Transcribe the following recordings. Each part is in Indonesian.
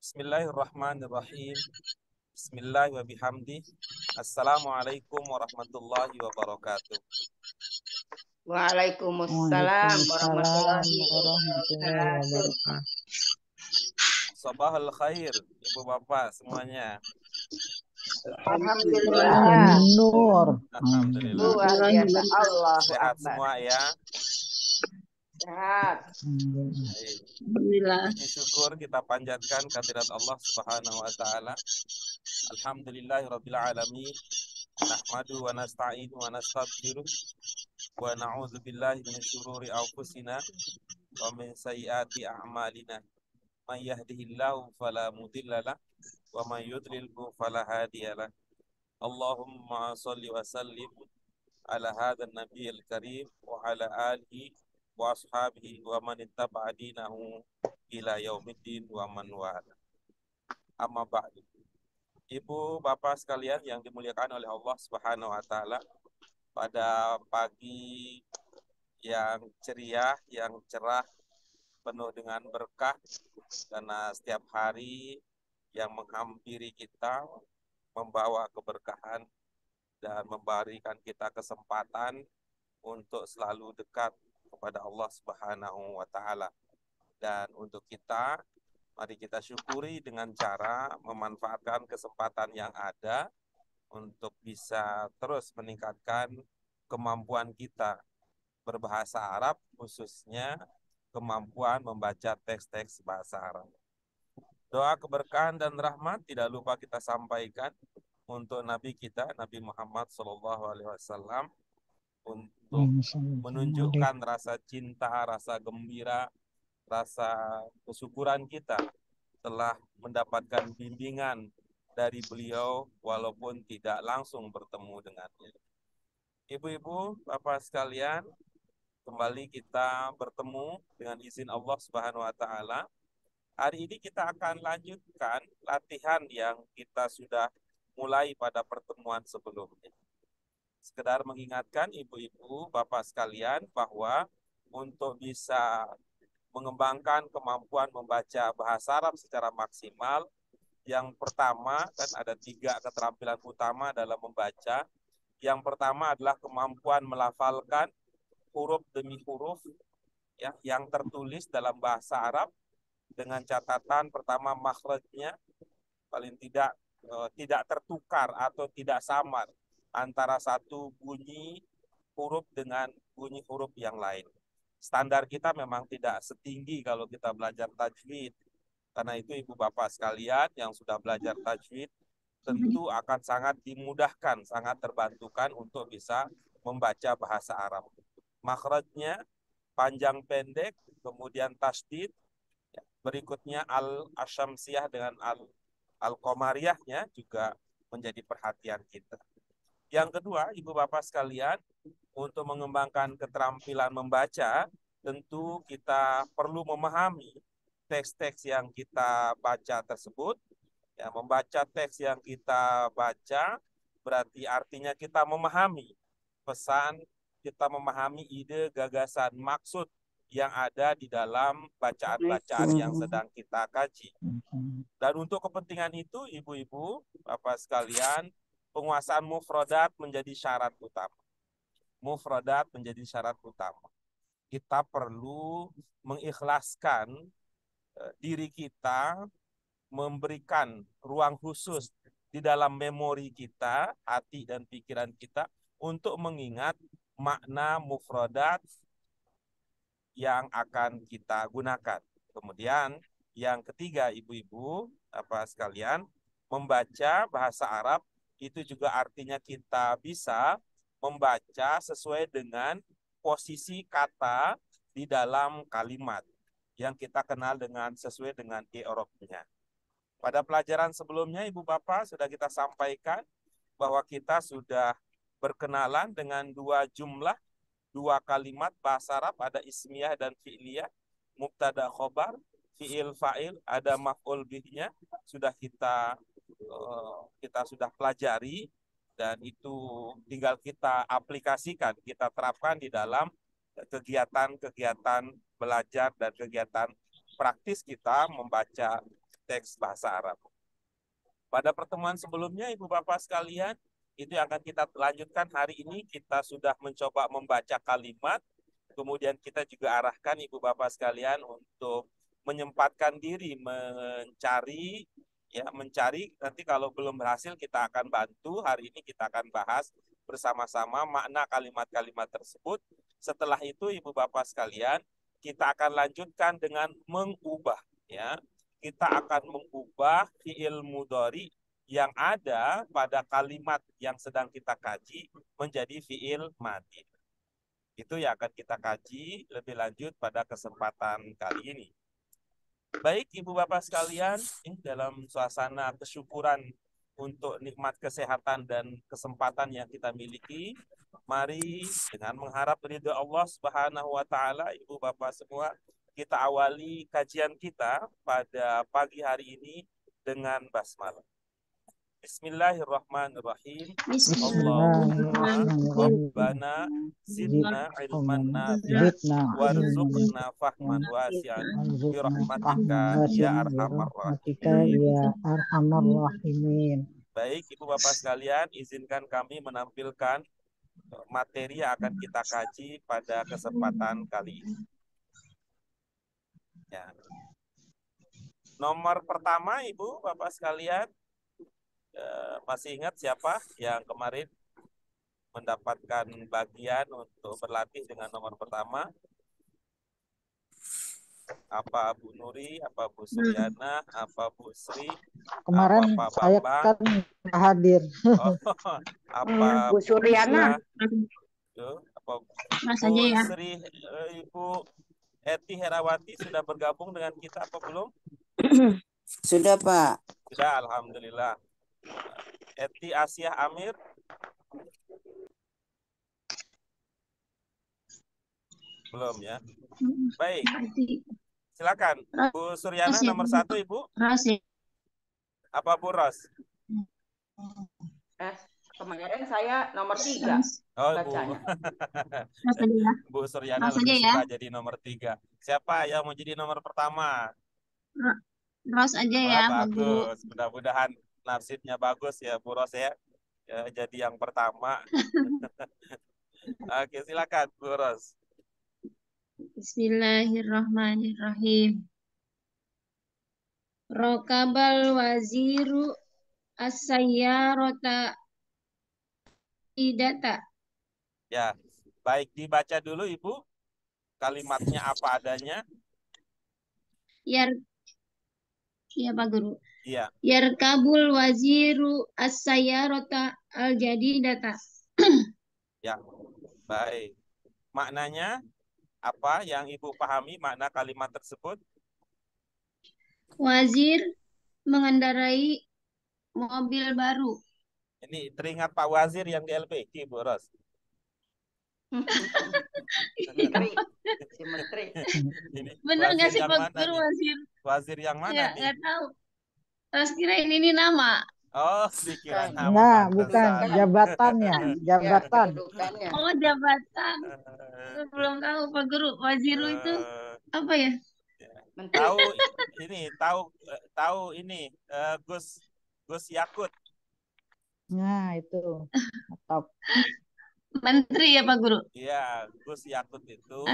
Bismillahirrahmanirrahim. Bismillah wa bihamdi. Assalamualaikum warahmatullahi wabarakatuh. Waalaikumsalam Waalaikumsalam warahmatullahi warahmatullahi wabarakatuh. wabarakatuh. Sabahul khair, Ibu Bapak semuanya. Alhamdulillah, Nur. Alhamdulillah. luar biasa. Allahu Sehat Akbar. semua ya. Sehat. Baik. Alhamdulillah. Puji syukur kita panjatkan kehadirat Allah Subhanahu wa taala. Alhamdulillahirabbil alamin. Nahmadu wa nasta'inu wa nastaghfiruh wa na'udzu billahi min syururi anfusina wa min sayyiati a'malina. May yahdihillahu fala mudhillalah wa may yudlilhu fala hadiyalah. Allahumma shalli wa sallim ala hadzal nabiyil karim wa ala alihi wa ashabihi wa man ittaba'a dinahu ila yaumiddin wa man wala. Amma ba'du. Ibu bapak sekalian yang dimuliakan oleh Allah Subhanahu wa taala, pada pagi yang ceria, yang cerah, penuh dengan berkah, karena setiap hari yang menghampiri kita membawa keberkahan dan memberikan kita kesempatan untuk selalu dekat kepada Allah Subhanahu wa taala. Dan untuk kita, mari kita syukuri dengan cara memanfaatkan kesempatan yang ada untuk bisa terus meningkatkan kemampuan kita berbahasa Arab, khususnya kemampuan membaca teks-teks bahasa Arab. Doa keberkahan dan rahmat tidak lupa kita sampaikan untuk Nabi kita, Nabi Muhammad SAW, untuk menunjukkan rasa cinta, rasa gembira, rasa kesyukuran kita telah mendapatkan bimbingan dari beliau walaupun tidak langsung bertemu dengannya. Ibu-ibu, bapak sekalian, kembali kita bertemu dengan izin Allah Subhanahu wa taala. Hari ini kita akan lanjutkan latihan yang kita sudah mulai pada pertemuan sebelumnya. Sekedar mengingatkan ibu-ibu, bapak sekalian bahwa untuk bisa mengembangkan kemampuan membaca bahasa Arab secara maksimal, yang pertama kan ada 3 keterampilan utama dalam membaca. Yang pertama adalah kemampuan melafalkan huruf demi huruf ya, yang tertulis dalam bahasa Arab, dengan catatan pertama makhrajnya paling tidak tertukar atau tidak samar antara satu bunyi huruf dengan bunyi huruf yang lain. Standar kita memang tidak setinggi kalau kita belajar tajwid. Karena itu ibu bapak sekalian yang sudah belajar tajwid tentu akan sangat dimudahkan, sangat terbantukan untuk bisa membaca bahasa Arab. Makhrajnya panjang pendek, kemudian tasdid, berikutnya al-asyamsiyah dengan al-qamariyahnya juga menjadi perhatian kita. Yang kedua, ibu bapak sekalian, untuk mengembangkan keterampilan membaca, tentu kita perlu memahami teks-teks yang kita baca tersebut. Ya, membaca teks yang kita baca berarti artinya kita memahami pesan, kita memahami ide, gagasan, maksud yang ada di dalam bacaan-bacaan yang sedang kita kaji. Dan untuk kepentingan itu, ibu-ibu, bapak sekalian, penguasaan mufradat menjadi syarat utama. Mufradat menjadi syarat utama. Kita perlu mengikhlaskan diri kita, memberikan ruang khusus di dalam memori kita, hati dan pikiran kita untuk mengingat makna mufradat yang akan kita gunakan. Kemudian yang ketiga, ibu-ibu apa sekalian, membaca bahasa Arab itu juga artinya kita bisa membaca sesuai dengan posisi kata di dalam kalimat yang kita kenal dengan sesuai dengan i'rabnya. Pada pelajaran sebelumnya ibu bapak sudah kita sampaikan bahwa kita sudah berkenalan dengan 2 jumlah, 2 kalimat bahasa Arab, ada ismiyah dan fi'liyah, mubtada khobar, fi'il fa'il, ada maf'ul bihnya, sudah kita sudah pelajari, dan itu tinggal kita aplikasikan, kita terapkan di dalam kegiatan-kegiatan belajar dan kegiatan praktis kita membaca teks bahasa Arab. Pada pertemuan sebelumnya, Ibu Bapak sekalian, itu yang akan kita lanjutkan hari ini. Kita sudah mencoba membaca kalimat, kemudian kita juga arahkan Ibu Bapak sekalian untuk menyempatkan diri mencari, ya mencari. Nanti kalau belum berhasil kita akan bantu. Hari ini kita akan bahas bersama-sama makna kalimat-kalimat tersebut. Setelah itu Ibu Bapak sekalian, kita akan lanjutkan dengan mengubah, ya. Kita akan mengubah fiil mudhari yang ada pada kalimat yang sedang kita kaji menjadi fiil madhi. Itu yang akan kita kaji lebih lanjut pada kesempatan kali ini. Baik Ibu Bapak sekalian, dalam suasana kesyukuran untuk nikmat kesehatan dan kesempatan yang kita miliki, mari dengan mengharap ridha Allah Subhanahu wa taala, Ibu Bapak semua, kita awali kajian kita pada pagi hari ini dengan basmalah. Bismillahirrahmanirrahim. Allahumma Rabbana zidna ilman nafi'an warzuqna fahman wasi'an birahmatika ya arhamar rahimin. Baik Ibu Bapak sekalian, izinkan kami menampilkan materi yang akan kita kaji pada kesempatan kali ini. Ya. Nomor pertama Ibu Bapak sekalian, masih ingat siapa yang kemarin mendapatkan bagian untuk berlatih dengan nomor pertama? Apa Bu Nuri, apa Bu Suryana, apa Bu Sri, Kemarin apa Pak saya Bambang? kan nggak hadir. Apa Bu Suryana. apa Mas Bu aja ya. Sri, Ibu Eti Herawati sudah bergabung dengan kita apa belum? Sudah, Pak. Sudah, alhamdulillah. Eti Asyah Amir. Belum ya. Baik. Silakan Bu Suryana nomor 1 Ibu. Ros ya. Apa Bu Ros? Kemarin saya nomor 3 Oh, bacanya. Ros aja ya. Bu Suryana Ros lebih aja ya. suka jadi nomor 3. Siapa yang mau jadi nomor pertama? Ros aja Wah, ya, Pak Guru. bagus. Mudah-mudahan nasibnya bagus ya Bu Ros ya. Jadi yang pertama. Oke, silakan Bu Ros. Bismillahirrahmanirrahim. Rokabal waziru as-sayyarata idata. Ya, baik dibaca dulu Ibu. Kalimatnya apa adanya? Ya Pak Guru. Iya. Yarkabul waziru as-sayyarata al-jadidata. Ya, baik. Maknanya apa yang Ibu pahami makna kalimat tersebut? Wazir mengendarai mobil baru. Ini teringat Pak Wazir yang di LPG, Bu Ros. Si Menteri. Ini Bener nggak Wazir sih yang Pak mana Guru nih? wazir? Wazir yang mana Ya, nih? nggak tahu. Terus kirain ini nama. Oh, dikira nama Enggak, bukan pantesan. jabatannya, jabatan. Kedudukannya. Oh, jabatan. Belum tahu Pak Guru. Waziru itu apa ya? Menteri. Tahu ini Gus Yakut. Nah, itu. Top. Menteri ya Pak Guru? Iya, Gus Yakut itu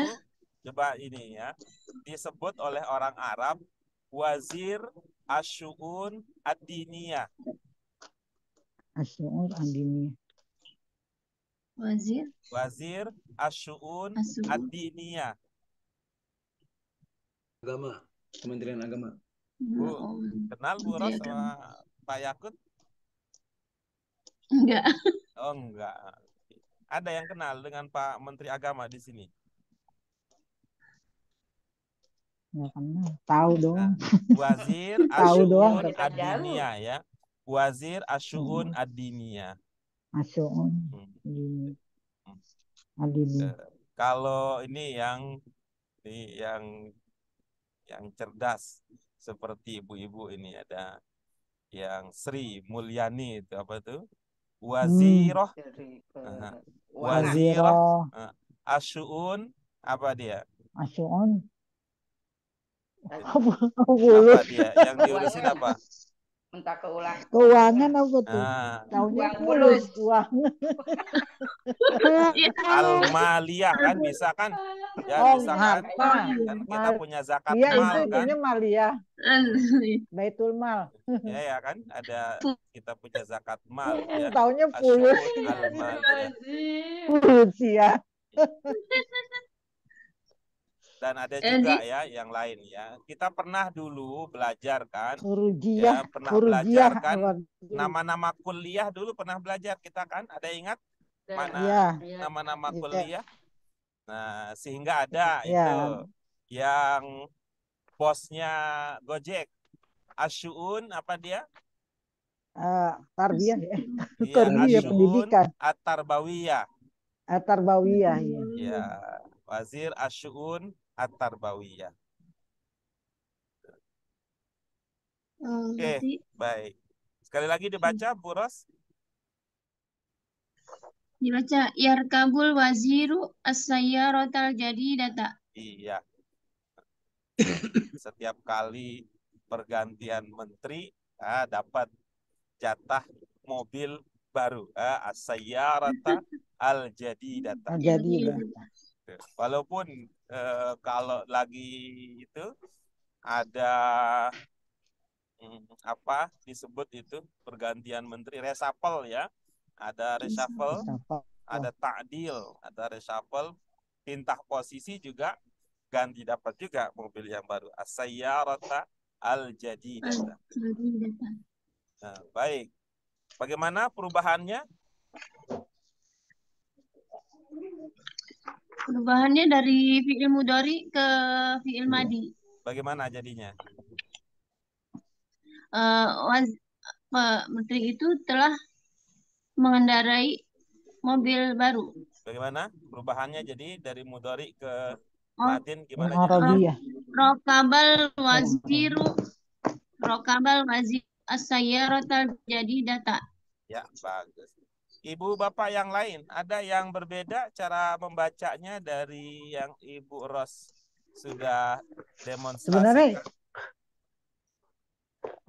coba ini ya, disebut oleh orang Arab Wazir Asy'un Ad-Diniyah. Asy'un Ad-Diniyah. Wazir Asy'un Ad-Diniyah. Agama, Kementerian Agama. Bu, kenal Bu Ros sama Pak Yakut? Enggak. Oh, enggak. Ada yang kenal dengan Pak Menteri Agama di sini? Nggak kenal. Tahu doang. Wazir Tahu doang. Asy'un Ad-Diniyah ya. Wazir Asy'un Ad-Diniyah. Asy'un Ad-Diniyah. Kalau ini yang cerdas seperti ibu-ibu ini ada yang Sri Mulyani itu apa tuh? Waziroh. Waziroh Asy'un apa dia? Asy'un Bulus. Apa dia? Yang diurusin apa? Minta Keuangan apa tuh? Ah, Taunya Uang fulus. fulus. Uang. Ya, Al-maliyah kan bisa kan? Ya Oh, bisa kan? harta. Kan kita punya zakat Iya, itu mal kan? itunya maliyah. Baitul mal. Ya ya kan? Ada kita punya zakat mal ya. Taunya fulus. Asyu'un al-maliyah. Fulus ya. Dan ada juga ya yang lain ya. Kita pernah dulu belajar kan? Furujiyah. Ya, pernah Furujiyah. belajar kan? apa? Nama-nama kuliah dulu pernah belajar kita kan? Ada ingat mana Iya. nama-nama Iya. kuliah? Nah, sehingga ada Iya. itu yang bosnya Gojek, Asyu'un apa dia? Tarbiyah ya. Iya, Tarbiyah Asyu'un pendidikan. At-Tarbawiyah. Tarbawiyah ya. Ya, Wazir Asyu'un At-Tarbawiyah. Oke, berarti baik. Sekali lagi dibaca, Bu Ros. dibaca Yarkabul waziru as-sayyaratal jadidata. Iya. Setiap kali pergantian menteri dapat jatah mobil baru, as-sayyarata al-jadidata. Jadi Walaupun kalau lagi itu ada apa disebut itu pergantian menteri reshuffle ya, ada reshuffle, ada ta'dil, ada reshuffle, pindah posisi juga ganti dapat juga mobil yang baru, as-sayyarata al-jadidata. Nah, baik. Bagaimana perubahannya? Perubahannya dari fi'il mudhari ke fi'il madi. Bagaimana jadinya? Menteri itu telah mengendarai mobil baru. Bagaimana perubahannya jadi dari mudhari ke Oh, madin gimana Arabiyah. jadinya? Rokabal wazir as-sayyaratal jadidata. Ya, bagus. Ibu bapak yang lain, ada yang berbeda cara membacanya dari yang Ibu Ros sudah demonstrasikan? Sebenarnya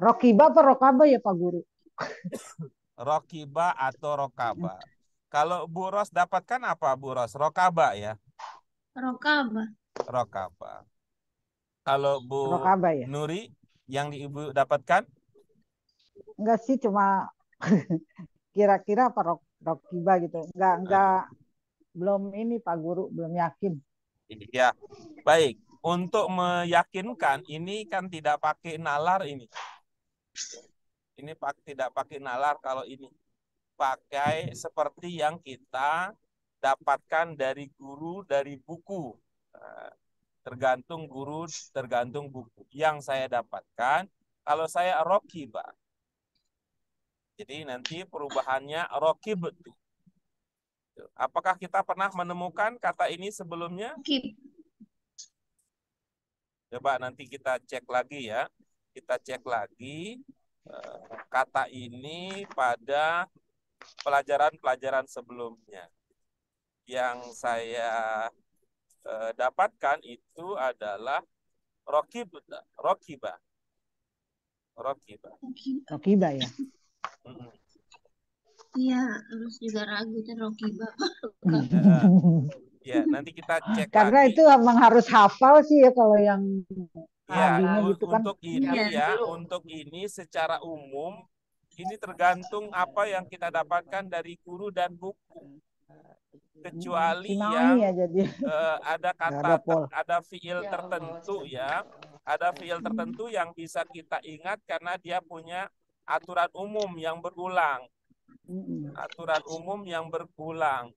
Rokiba apa Rokaba ya Pak Guru? Rokiba atau Rokaba. Kalau Bu Ros dapatkan apa Bu Ros? Rokaba ya? Rokaba. Kalau Bu Rokaba ya? Nuri yang Ibu dapatkan? Enggak sih, cuma kira-kira apa Rokiba gitu. Enggak belum ini Pak Guru, belum yakin. Iya. Baik. Untuk meyakinkan ini kan tidak pakai nalar ini. Ini tidak pakai nalar kalau ini. Pakai seperti yang kita dapatkan dari guru, dari buku. Tergantung guru, tergantung buku. Yang saya dapatkan, kalau saya rokiba. Jadi nanti perubahannya rokib. Apakah kita pernah menemukan kata ini sebelumnya? Coba nanti kita cek lagi ya. Kita cek lagi kata ini pada pelajaran-pelajaran sebelumnya. Yang saya dapatkan itu adalah rokiba. Rokiba ya. Iya, terus juga ragu kan rokiba. Ya, nanti kita cek Karena lagi. itu emang harus hafal sih ya kalau yang Ya, gitu kan. untuk ini untuk ini secara umum ini tergantung apa yang kita dapatkan dari guru dan buku. Kecuali yang ya, jadi. ada kata ada fiil tertentu ya, ada fiil tertentu yang bisa kita ingat karena dia punya aturan umum yang berulang. Aturan umum yang berulang.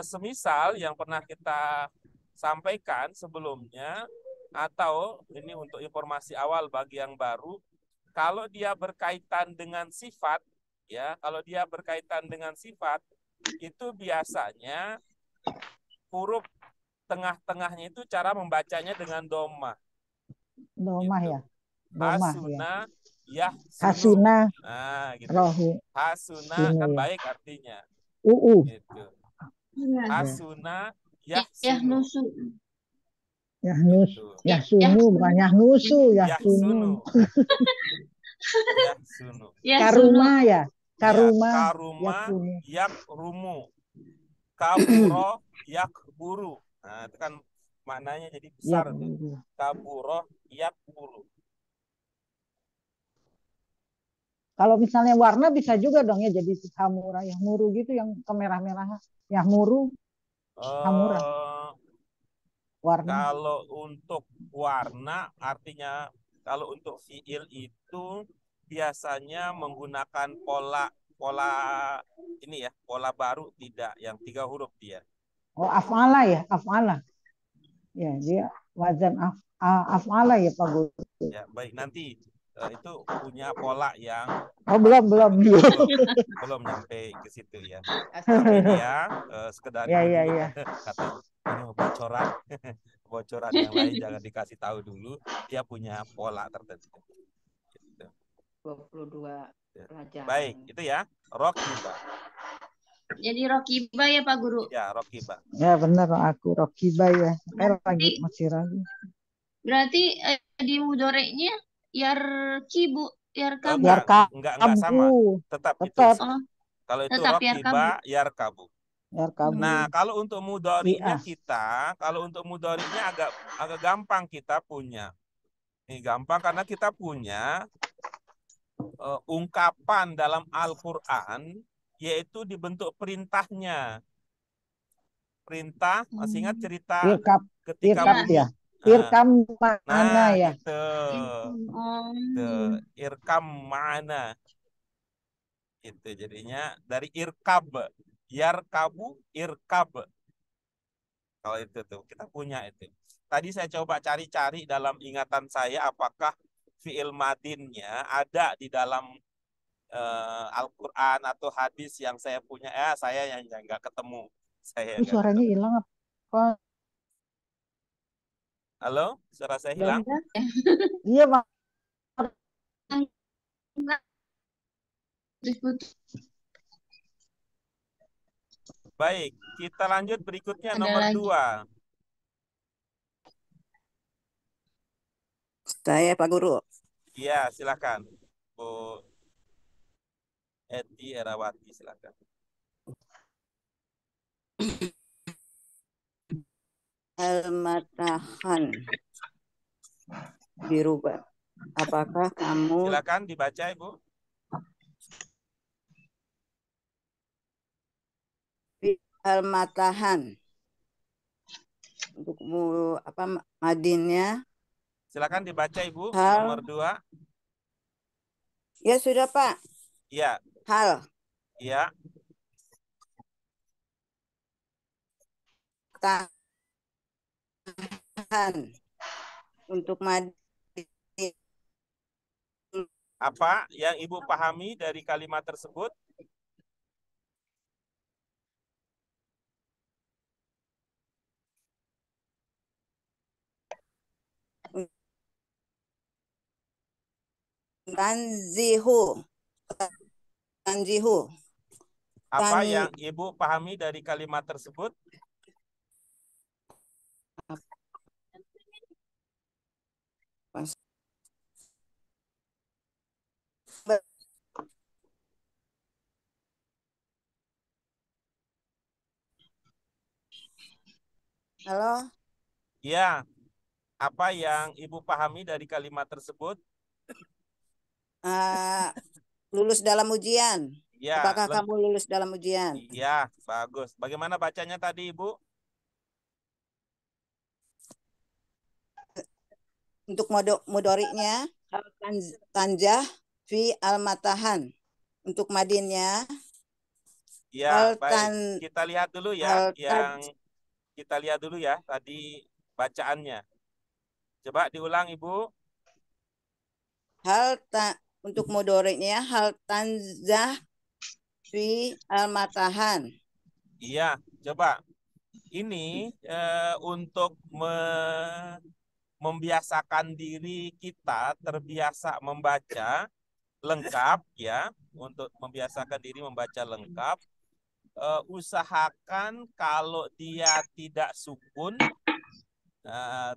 Semisal yang pernah kita sampaikan sebelumnya, atau ini untuk informasi awal bagi yang baru, kalau dia berkaitan dengan sifat, ya, kalau dia berkaitan dengan sifat, itu biasanya huruf tengah-tengahnya itu cara membacanya dengan domah. Domah gitu. ya. Domah Hasuna, ya. Hasuna. Nah, gitu. Rohi. Hasuna kan baik artinya. Gitu. Hasuna, Yahsunu. Yahnus, Gitu. Yahsunu, bukan Yahnusu, Yahsunu. Yahsunu. Yahsunu. Karuma ya, Ya, Karuma, karuma Yakunu. yakrumu. Kaburo yakburu. Nah, itu kan maknanya jadi besar tuh. Yakunu. Kaburo yakburu. Kalau misalnya warna bisa juga dong ya jadi Hamura, Yahmuru gitu yang kemerah-merahan. Yahmuru, Hamura, Eh, warna. Kalau untuk warna artinya kalau untuk fiil itu biasanya menggunakan pola pola ini ya, pola baru tidak yang 3 huruf dia. Oh, af'ala ya, af'ala. Ya, dia wazan af'ala ya Pak Guru. Ya, baik nanti itu punya pola yang Oh, belum. belum nyampe ke situ ya. Tapi dia sekedar Ya, ini ya, dulu ya. katanya ini bocoran bocoran yang lain jangan dikasih tahu dulu, dia punya pola tertentu. Gitu. 22 pelajaran. Baik, itu ya. Rokiba. Jadi Rokiba ya Pak Guru. Ya, Rokiba. Ya benar aku Rokiba ya. Kayak lagi Berarti, masih ragu. berarti di mudoreknya yarkibu, yarkabu. Biar Enggak sama. kabu. Tetap itu. Tetap Oh, Kalau itu tetap Rokiba, yarkabu. biar kabu. Nah, kalau untuk mudhari'nya Iya. kalau untuk mudhari'nya agak gampang kita punya. Ini gampang karena kita punya ungkapan dalam Al-Qur'an yaitu dibentuk perintahnya. Perintah, masih ingat cerita Irkab, ketika irkab bunyi? ya. Irkam mana ya? Gitu. Oh. Irkam mana? Itu jadinya dari irkab. Yarkabu, irkab. Kalau itu tuh kita punya itu. Tadi saya coba cari-cari dalam ingatan saya apakah fi'il madinnya ada di dalam Al-Quran atau hadis yang saya punya. Saya yang nggak ketemu. Saya nggak Suaranya ketemu. hilang apa? Halo, suara saya hilang? Iya, Pak. Baik, kita lanjut berikutnya Ada nomor lagi. 2. Saya Pak Guru. Iya, silakan. Bu Edi Erawati, silakan. Al-Matahan dirubah. Apakah kamu Silakan dibaca, Ibu. Al-Matahan untuk madinnya? Silakan dibaca, Ibu. Hal. Nomor 2. Ya sudah Pak. Iya. Hal. Iya. Tahan untuk madin. Apa yang Ibu pahami dari kalimat tersebut? Tanzihu. Apa yang Ibu pahami dari kalimat tersebut? Halo? Ya. Apa yang Ibu pahami dari kalimat tersebut? Lulus dalam ujian. Ya, apakah kamu lulus dalam ujian? Iya, bagus. Bagaimana bacanya tadi, Ibu? Untuk mudhari'nya tanjah fi al-matahan. Untuk madinnya ya, baik. Kita lihat dulu ya kita lihat dulu ya tadi bacaannya. Coba diulang, Ibu. Untuk mudhari'nya hal tanzah fi al-matahan. Iya, coba. Ini untuk membiasakan diri kita terbiasa membaca lengkap ya, untuk membiasakan diri membaca lengkap, usahakan kalau dia tidak sukun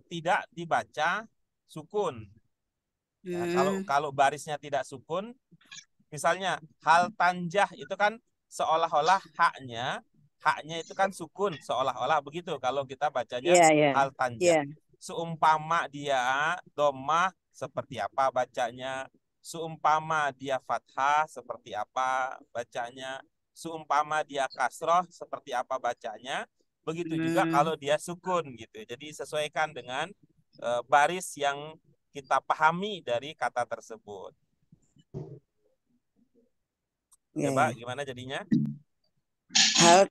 tidak dibaca sukun. Ya, Hmm. kalau barisnya tidak sukun, misalnya hal tanjah itu kan seolah-olah haknya itu kan sukun, seolah-olah begitu kalau kita bacanya Iya, iya. hal Iya. tanjah. Seumpama dia dhammah seperti apa bacanya, seumpama dia fathah seperti apa bacanya, seumpama dia kasroh seperti apa bacanya. Begitu juga Hmm. kalau dia sukun gitu. Jadi sesuaikan dengan baris yang kita pahami dari kata tersebut. Iya, Coba iya. gimana jadinya? Hal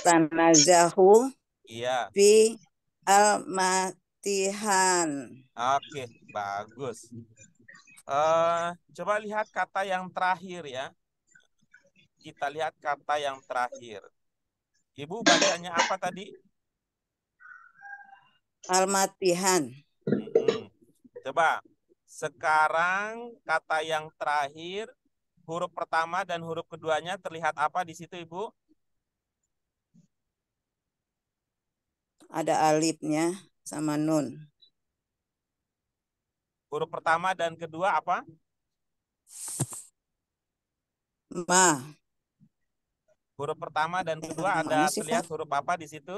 tanazahu Iya. fi al-matihan. Oke, bagus. Coba lihat kata yang terakhir ya. Kita lihat kata yang terakhir. Ibu bacanya apa tadi? Al-matihan. Coba. Sekarang kata yang terakhir, huruf pertama dan huruf keduanya terlihat apa di situ, Ibu? Ada alifnya sama nun. Huruf pertama dan kedua apa? Ma. Huruf pertama dan kedua Mana ada sih, terlihat Pak? huruf apa di situ?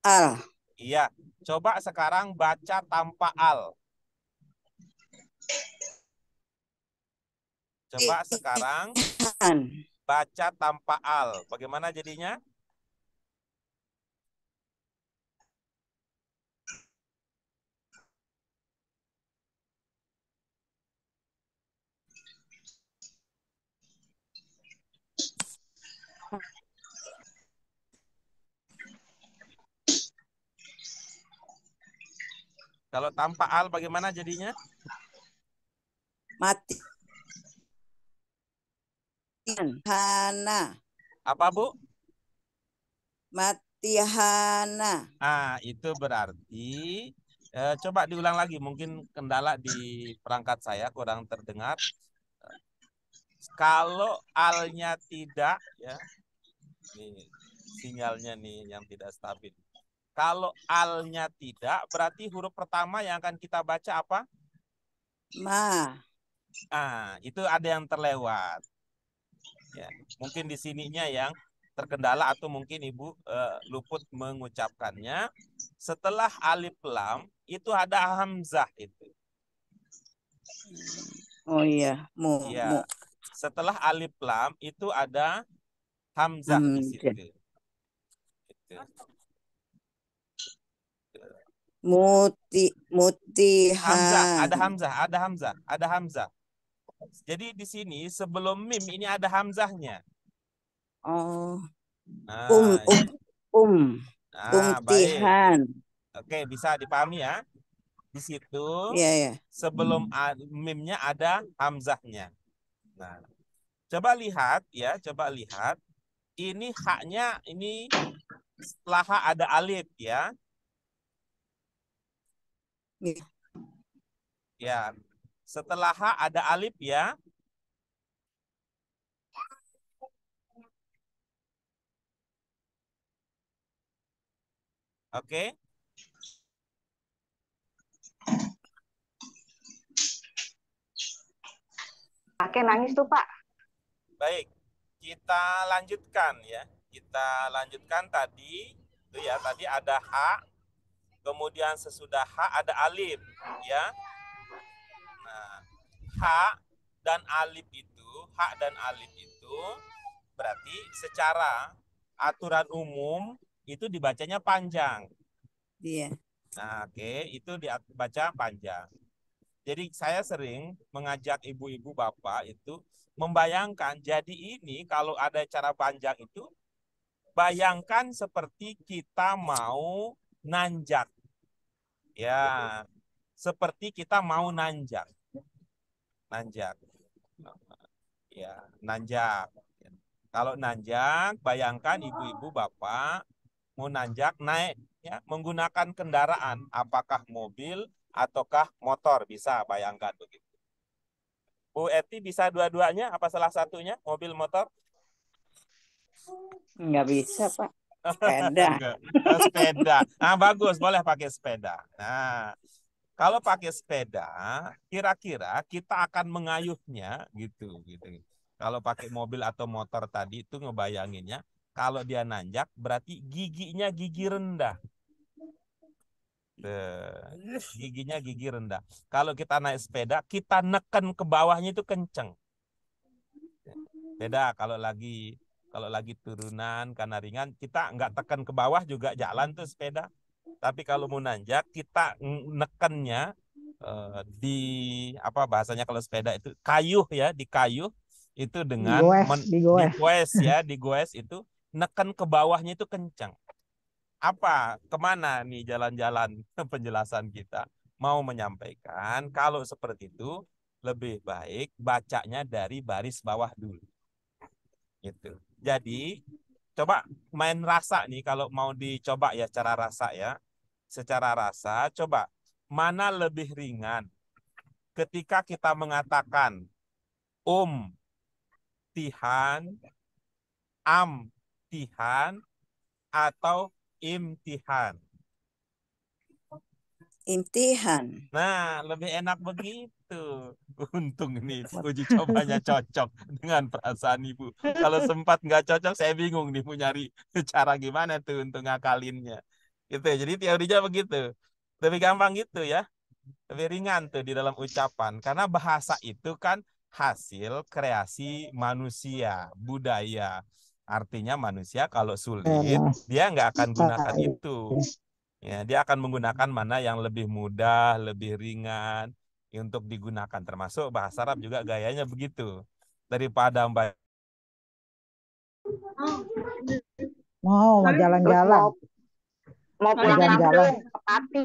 Al. Iya. Coba sekarang baca tanpa al. Coba sekarang baca tanpa al. Bagaimana jadinya? Kalau tanpa al bagaimana jadinya? Mati. Hana. Apa, Bu? Matihana. Itu berarti coba diulang lagi, mungkin kendala di perangkat saya kurang terdengar. Kalau alnya tidak ya. Nih sinyalnya nih yang tidak stabil. Kalau alnya tidak, berarti huruf pertama yang akan kita baca apa? Ma. Itu ada yang terlewat. Ya, mungkin di sininya yang terkendala atau mungkin Ibu luput mengucapkannya. Setelah alif lam itu ada hamzah itu. Oh iya, mu. Setelah alif lam itu ada hamzah di situ. Gitu. Mutihan. Ada hamzah. Jadi di sini sebelum mim ini ada hamzahnya. Oh. Baik. Umtihan. Oke, bisa dipahami ya. Di situ sebelum mimnya ada hamzahnya. Nah, coba lihat. Ini haknya ini setelah ha ada alif ya. Ya, setelah ha ada alif ya. Oke. Kakek nangis tuh, Pak. Baik, kita lanjutkan ya. Kita lanjutkan tadi itu ya, tadi ada ha, kemudian sesudah ha ada alif ya. Nah, ha dan alif itu berarti secara aturan umum itu dibacanya panjang. Iya. Nah, oke, itu dibaca panjang. Jadi saya sering mengajak ibu-ibu bapak itu membayangkan, jadi ini kalau ada cara panjang itu, bayangkan seperti kita mau nanjak. Ya, seperti kita mau nanjak. Ya, nanjak. Kalau nanjak, bayangkan ibu-ibu bapak mau nanjak naik ya menggunakan kendaraan, apakah mobil ataukah motor, bisa bayangkan begitu. Bu Eti bisa dua-duanya apa salah satunya, mobil motor? Nggak bisa, Pak. Sepeda. Sepeda. Nah, bagus, boleh pakai sepeda. Nah, kalau pakai sepeda, kira-kira kita akan mengayuhnya gitu. Kalau pakai mobil atau motor tadi itu ngebayanginnya, kalau dia nanjak berarti giginya gigi rendah. Giginya gigi rendah. Kalau kita naik sepeda, kita neken ke bawahnya itu kenceng. Beda kalau lagi turunan karena ringan, kita nggak tekan ke bawah juga jalan tuh sepeda. Tapi kalau mau nanjak, kita nekennya di apa bahasanya kalau sepeda itu kayuh ya, di kayuh itu dengan digoes itu neken ke bawahnya itu kencang. Apa kemana nih jalan-jalan penjelasan kita mau menyampaikan kalau seperti itu lebih baik bacanya dari baris bawah dulu gitu. Jadi coba main rasa nih kalau mau dicoba ya cara rasa ya. Secara rasa coba mana lebih ringan ketika kita mengatakan tihan, tihan atau imtihan. Imtihan. Nah, lebih enak begitu. Untung ini uji cobanya cocok dengan perasaan Ibu. Kalau sempat nggak cocok, saya bingung nih mau nyari cara gimana tuh untuk ngakalinnya. Gitu. Jadi teorinya begitu. Lebih gampang gitu ya. Lebih ringan tuh di dalam ucapan. Karena bahasa itu kan hasil kreasi manusia, budaya. Artinya manusia kalau sulit, dia nggak akan gunakan itu. Ya, dia akan menggunakan mana yang lebih mudah, lebih ringan untuk digunakan. Termasuk bahasa Arab juga gayanya begitu. Daripada mau jalan-jalan. Mau pulang kampung ke Pati.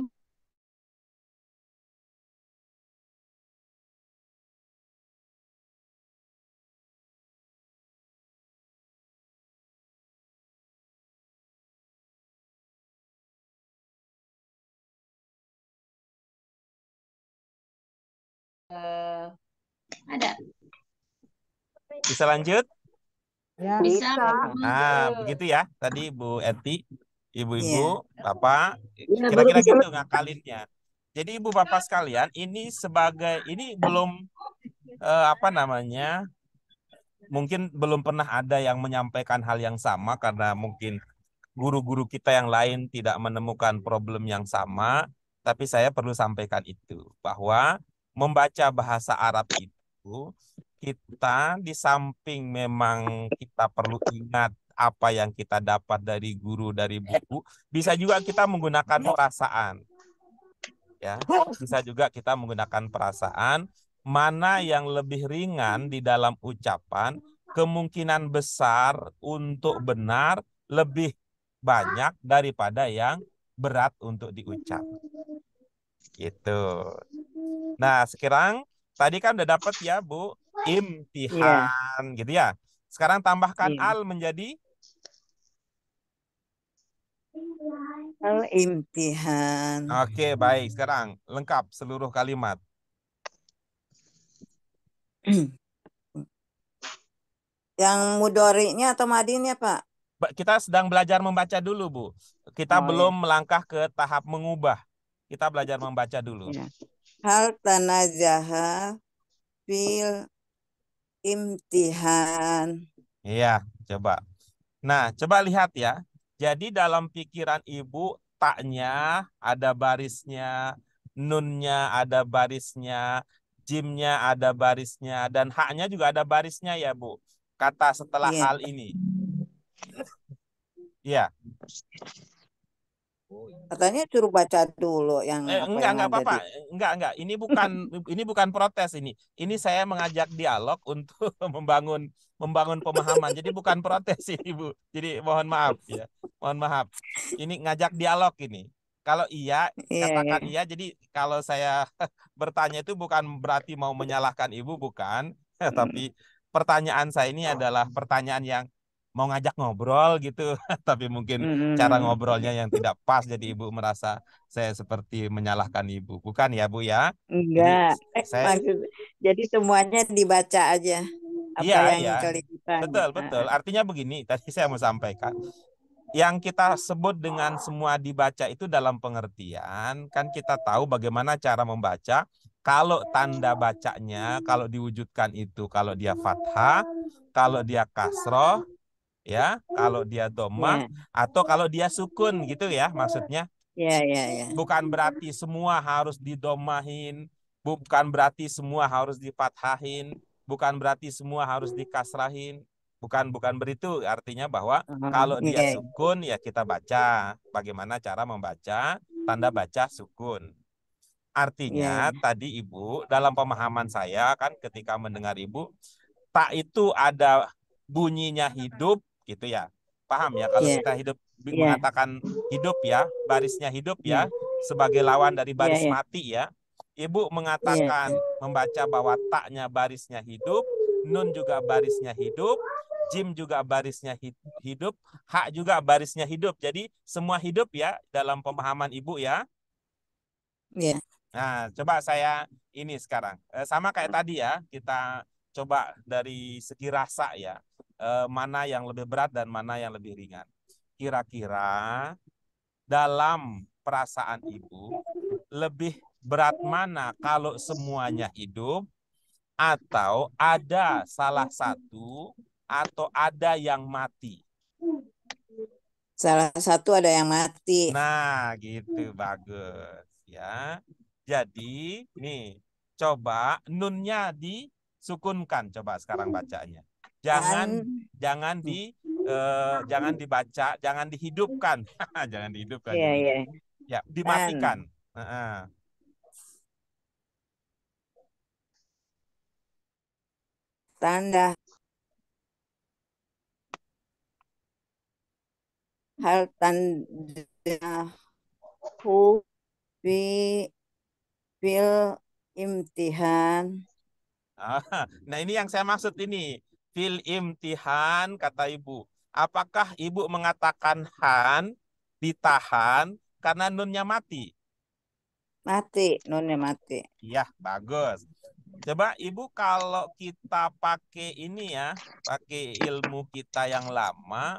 Ada. bisa lanjut? Ya. Bisa. Nah, begitu ya. Tadi Bu Eti, ibu-ibu, Iya. Bapak, kira-kira gitu ngakalinnya. Jadi ibu bapak sekalian, ini belum mungkin belum pernah ada yang menyampaikan hal yang sama karena mungkin guru-guru kita yang lain tidak menemukan problem yang sama, tapi saya perlu sampaikan itu bahwa membaca bahasa Arab itu kita di samping memang kita perlu ingat apa yang kita dapat dari guru dari buku, bisa juga kita menggunakan perasaan. Ya, bisa juga kita menggunakan perasaan mana yang lebih ringan di dalam ucapan, kemungkinan besar untuk benar lebih banyak daripada yang berat untuk diucap. Gitu. Nah, sekarang tadi kan udah dapat ya, Bu, imtihan gitu ya. Sekarang tambahkan al menjadi Al-imtihan. Oke, baik. Sekarang lengkap seluruh kalimat. Yang mudorinya atau madinnya, Pak? Kita sedang belajar membaca dulu, Bu. Kita belum melangkah ke tahap mengubah. Kita belajar membaca dulu. Ya. Hal tanazaha fil imtihan. Iya, coba. Nah, coba lihat ya. Jadi dalam pikiran Ibu, taknya ada barisnya, nunnya ada barisnya, jimnya ada barisnya, dan haknya juga ada barisnya ya, Bu. Kata setelah Iya. al ini. Iya. Katanya suruh baca dulu yang Enggak apa-apa. Enggak. Ini bukan protes ini. Ini saya mengajak dialog untuk membangun pemahaman. Jadi bukan protes ini, Bu. Jadi mohon maaf ya. Mohon maaf. Ini ngajak dialog ini. Kalau iya, katakan iya. Jadi kalau saya bertanya itu bukan berarti mau menyalahkan Ibu, bukan. Tapi pertanyaan saya ini adalah pertanyaan yang mau ngajak ngobrol gitu, tapi mungkin cara ngobrolnya yang tidak pas, jadi Ibu merasa saya seperti menyalahkan Ibu. Bukan ya, Bu ya? Enggak. Jadi semuanya dibaca aja. Apa yang kelihatan. Betul. Artinya begini, tadi saya mau sampaikan. yang kita sebut dengan semua dibaca itu dalam pengertian, kan kita tahu bagaimana cara membaca. Kalau tanda bacanya, kalau diwujudkan itu, kalau dia fathah, kalau dia kasroh, ya, kalau dia dhammah, Ya, atau kalau dia sukun gitu ya maksudnya. ya, ya, ya. Bukan berarti semua harus didomahin, bukan berarti semua harus dipathahin, bukan berarti semua harus dikasrahin, bukan begitu. Artinya bahwa kalau dia Iya, sukun ya kita baca. Bagaimana cara membaca tanda baca sukun? iya, Artinya iya. tadi Ibu, dalam pemahaman saya kan ketika mendengar Ibu, tak itu ada bunyinya hidup gitu ya. Paham ya kalau Iya, kita hidup iya, mengatakan hidup ya, barisnya hidup iya, ya sebagai lawan dari iya, baris iya, mati ya. Ibu iya, mengatakan membaca bahwa taknya barisnya hidup, nun juga barisnya hidup, jim juga barisnya hidup, hak juga barisnya hidup. Jadi semua hidup ya dalam pemahaman Ibu ya. iya. Nah, coba saya ini sekarang. Sama kayak tadi ya, kita coba dari segi rasa ya. Mana yang lebih berat dan mana yang lebih ringan. Kira-kira dalam perasaan Ibu, lebih berat mana kalau semuanya hidup atau ada salah satu atau ada yang mati? Salah satu ada yang mati. Nah, gitu bagus ya. Jadi, nih, coba nunnya disukunkan. Coba sekarang bacanya. Jangan Kan, jangan jangan dibaca, jangan dihidupkan. Jangan dihidupkan iya, jadinya. iya. Ya, Kan, dimatikan. Heeh. tanda hal tanda hu fi fil imtihan. Nah, ini yang saya maksud ini. Fil imtihan, kata Ibu. Apakah Ibu mengatakan han, ditahan, karena nunnya mati? Mati, nunnya mati. Iya, bagus. Coba Ibu kalau kita pakai ini ya, pakai ilmu kita yang lama,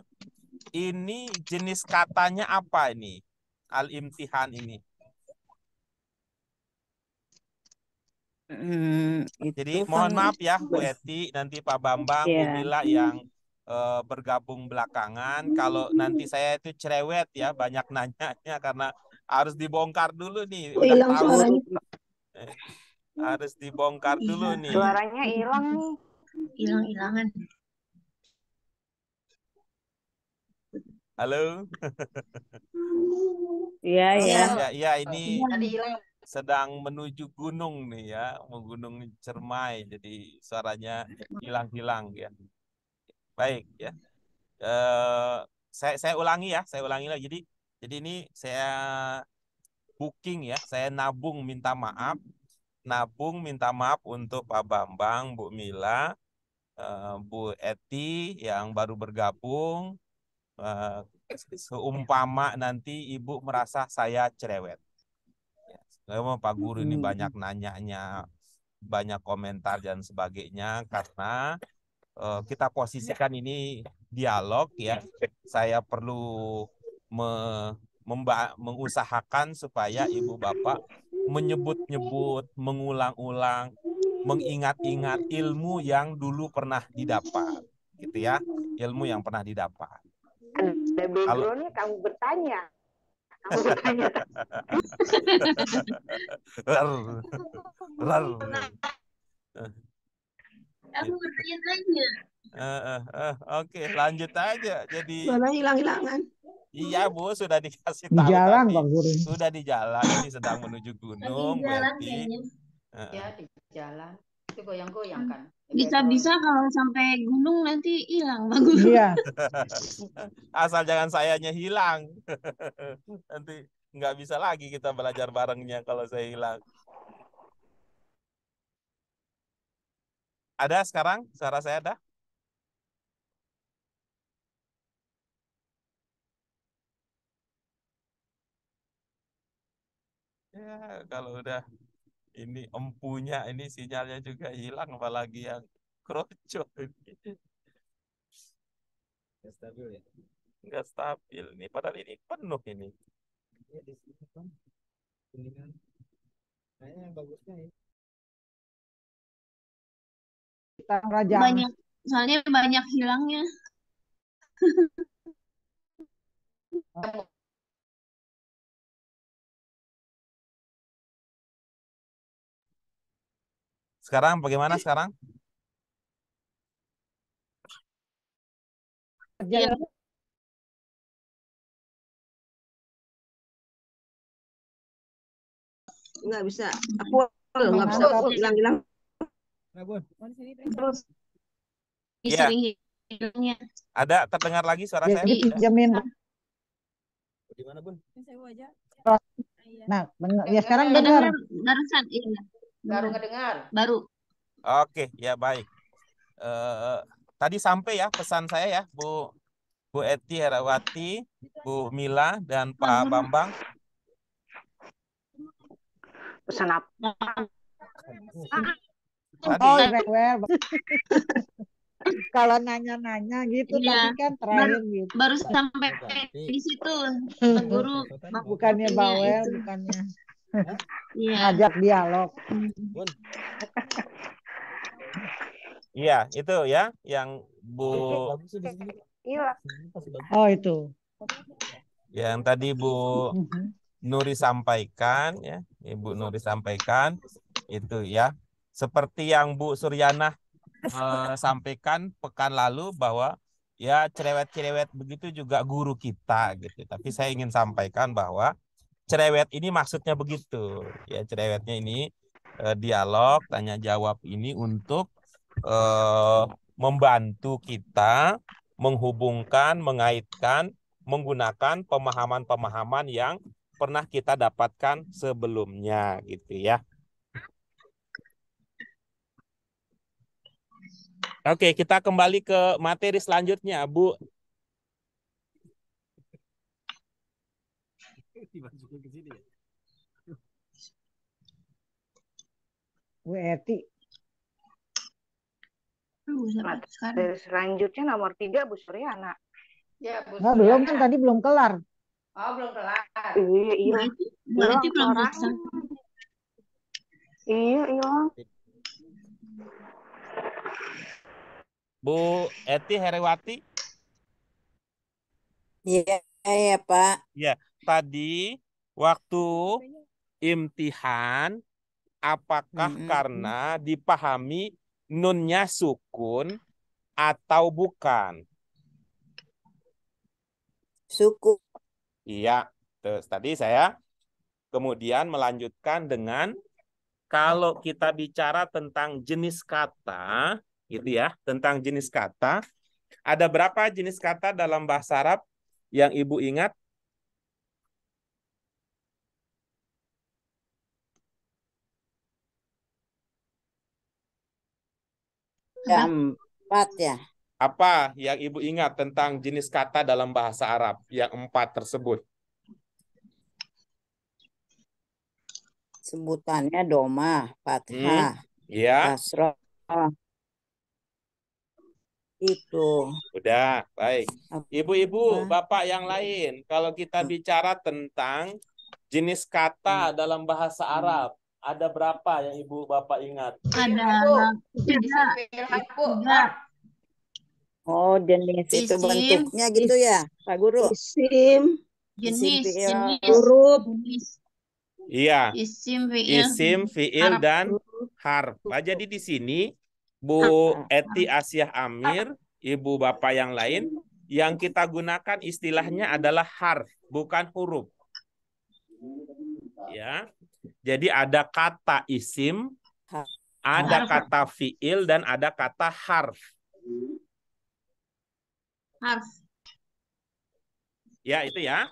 ini jenis katanya apa ini? Al-imtihan ini. Itu Jadi kan mohon maaf ya Bu Eti, nanti Pak Bambang, Bu ya. Mila yang bergabung belakangan. Kalau nanti saya itu cerewet ya, banyak nanyanya karena harus dibongkar dulu nih. Kok Udah hilang tahu, suaranya? harus dibongkar dulu Iya, nih. Suaranya hilang nih. hilang-hilangan. Halo? Iya, Iya, ya. Ya, ini Tadi hilang. sedang menuju gunung nih ya, mau gunung Cermai, jadi suaranya hilang-hilang ya. Baik ya. Saya ulangi ya, saya ulangi lagi. Jadi ini saya booking ya, saya nabung minta maaf untuk Pak Bambang, Bu Mila, Bu Eti yang baru bergabung. Seumpama nanti Ibu merasa saya cerewet. Memang Pak Guru ini banyak nanyanya, banyak komentar dan sebagainya karena kita posisikan ini dialog ya. Saya perlu mengusahakan supaya Ibu Bapak menyebut-nyebut, mengulang-ulang, mengingat-ingat ilmu yang dulu pernah didapat, gitu ya. Ilmu yang pernah didapat. Ada backgroundnya kamu bertanya. Kamu bertanya. aku bertanya-tanya. Oke, lanjut aja. Jadi Suara hilang-hilangan. iya Bu, sudah dikasih Di tahu jalan tadi. Pak Guru. Sudah di jalan, ini sedang menuju Lagi gunung, Bu jalan Eti. kayaknya. Ya, di jalan. Itu goyang-goyang kan. Bisa-bisa kalau sampai gunung nanti hilang Bang Guru. Iya, Asal jangan sayanya hilang. Nanti nggak bisa lagi kita belajar barengnya kalau saya hilang. Ada sekarang? Suara saya ada? Ya, kalau udah ini empunya, ini sinyalnya juga hilang, apalagi yang kroco ini. Stabil ya. Nggak stabil. Ini padahal ini penuh ini. Kita rajang. Banyak, soalnya banyak hilangnya. Sekarang bagaimana sekarang? Iya. Nggak bisa. Aku nggak bisa. Hilang-hilang. Terus Iya. sering hilangnya. Ada terdengar lagi suara saya? Jadi pinjemin. Di mana, Bun? Nah, ya sekarang Dengar dengar. barusan, iya. Baru ngedengar. Baru. Oke, ya baik. Tadi sampai ya pesan saya ya, Bu Eti Herawati, Bu Mila, dan Pak Bambang. Pesan apa? Tadi. Oh, rewel. Kalau nanya-nanya gitu Iya. tadi kan terakhir gitu. Baru sampai di situ, Pak Guru. Bukannya Waktunya bawel, itu. bukannya Iya. ngajak dialog. Bun. Iya, itu ya yang Bu Iya. Oh, itu. yang tadi Bu Nuri sampaikan ya, Ibu Nuri sampaikan itu ya. Seperti yang Bu Suryana sampaikan pekan lalu bahwa ya cerewet-cerewet begitu juga guru kita gitu. Tapi saya ingin sampaikan bahwa cerewet ini maksudnya begitu. Ya, cerewetnya ini dialog, tanya jawab ini untuk membantu kita menghubungkan, mengaitkan, menggunakan pemahaman-pemahaman yang pernah kita dapatkan sebelumnya gitu ya. Oke, kita kembali ke materi selanjutnya, Bu. Bu Eti. Materi selanjutnya nomor 3 Bu Suryana. Ya, Bu Nah, belum kan Suryana. tadi belum kelar. Oh, belum kelar. Iya, iya. Berarti belum Orang. selesai. Iya, iya. Bu Eti Herawati. Iya, ya, Pak. Ya, tadi waktu imtihan apakah karena dipahami nunnya sukun atau bukan? Suku. Iya, terus tadi saya kemudian melanjutkan dengan kalau kita bicara tentang jenis kata, gitu ya, tentang jenis kata, ada berapa jenis kata dalam bahasa Arab yang Ibu ingat? Ya, 4 ya. Apa yang Ibu ingat tentang jenis kata dalam bahasa Arab yang 4 tersebut? Sebutannya doma, fathah, Ya, kasroh. Itu. udah, baik. Ibu-ibu, Apa? bapak yang lain, kalau kita bicara tentang jenis kata dalam bahasa Arab, ada berapa yang ibu bapak ingat? Ada tiga. Oh, jenis itu Isim. bentuknya gitu ya, Pak Guru. Isim. Jenis, fi'il. Huruf. jenis. Iya, Isim, fi'il. isim, fi'il, Harf. dan harf. Nah, jadi di sini Bu Eti Asyah Amir, ibu bapak yang lain, yang kita gunakan istilahnya adalah harf, bukan huruf. Ya, jadi ada kata isim, ada kata fi'il, dan ada kata harf. Harf. Ya, itu ya.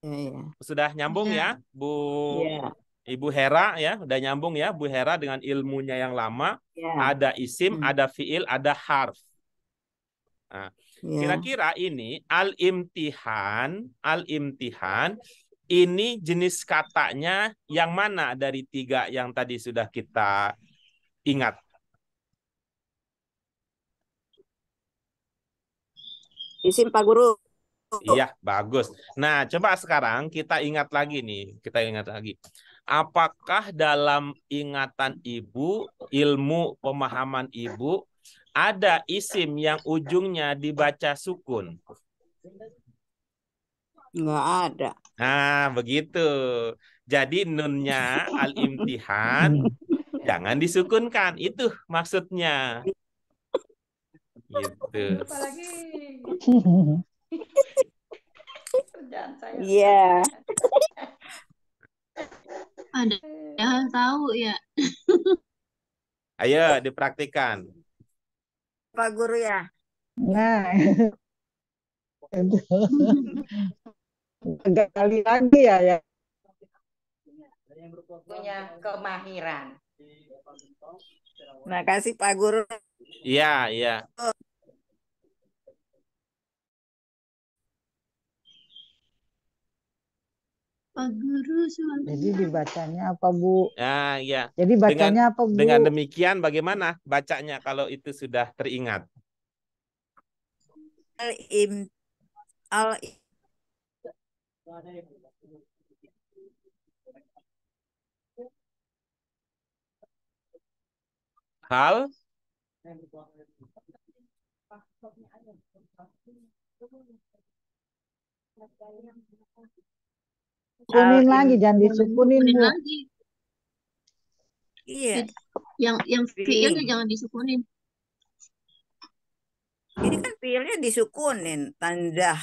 Iya. Sudah nyambung ya, Bu Iya. Ibu Hera ya, udah nyambung ya, Bu Hera dengan ilmunya yang lama. Iya. Ada isim, ada fi'il, ada harf. Nah, Iya. kira-kira ini al-imtihan ini jenis katanya yang mana dari 3 yang tadi sudah kita ingat? Isim Pak Guru. Iya, bagus. Nah, coba sekarang kita ingat lagi nih. Kita ingat lagi. Apakah dalam ingatan ibu, ilmu pemahaman ibu, ada isim yang ujungnya dibaca sukun? Nggak ada. Nah, begitu. Jadi nunnya al-imtihan jangan disukunkan. Itu maksudnya. Gitu. Apalagi kerjaan saya. Iya. Ada yang tahu ya. Ayo dipraktikkan. Pak Guru ya. Nah, itu kali lagi ya. Punya kemahiran. Makasih Pak Guru. Iya, iya. Pak Guru Jadi dibacanya apa, Bu? Nah, iya. Jadi bacanya apa, Bu? Dengan demikian bagaimana bacanya kalau itu sudah teringat? Al-im al Hal Sukunin lagi, jangan disukunin, disukunin Bu. lagi. iya. Yang fiilnya jangan disukunin. Ini kan fiilnya disukunin, tanzah.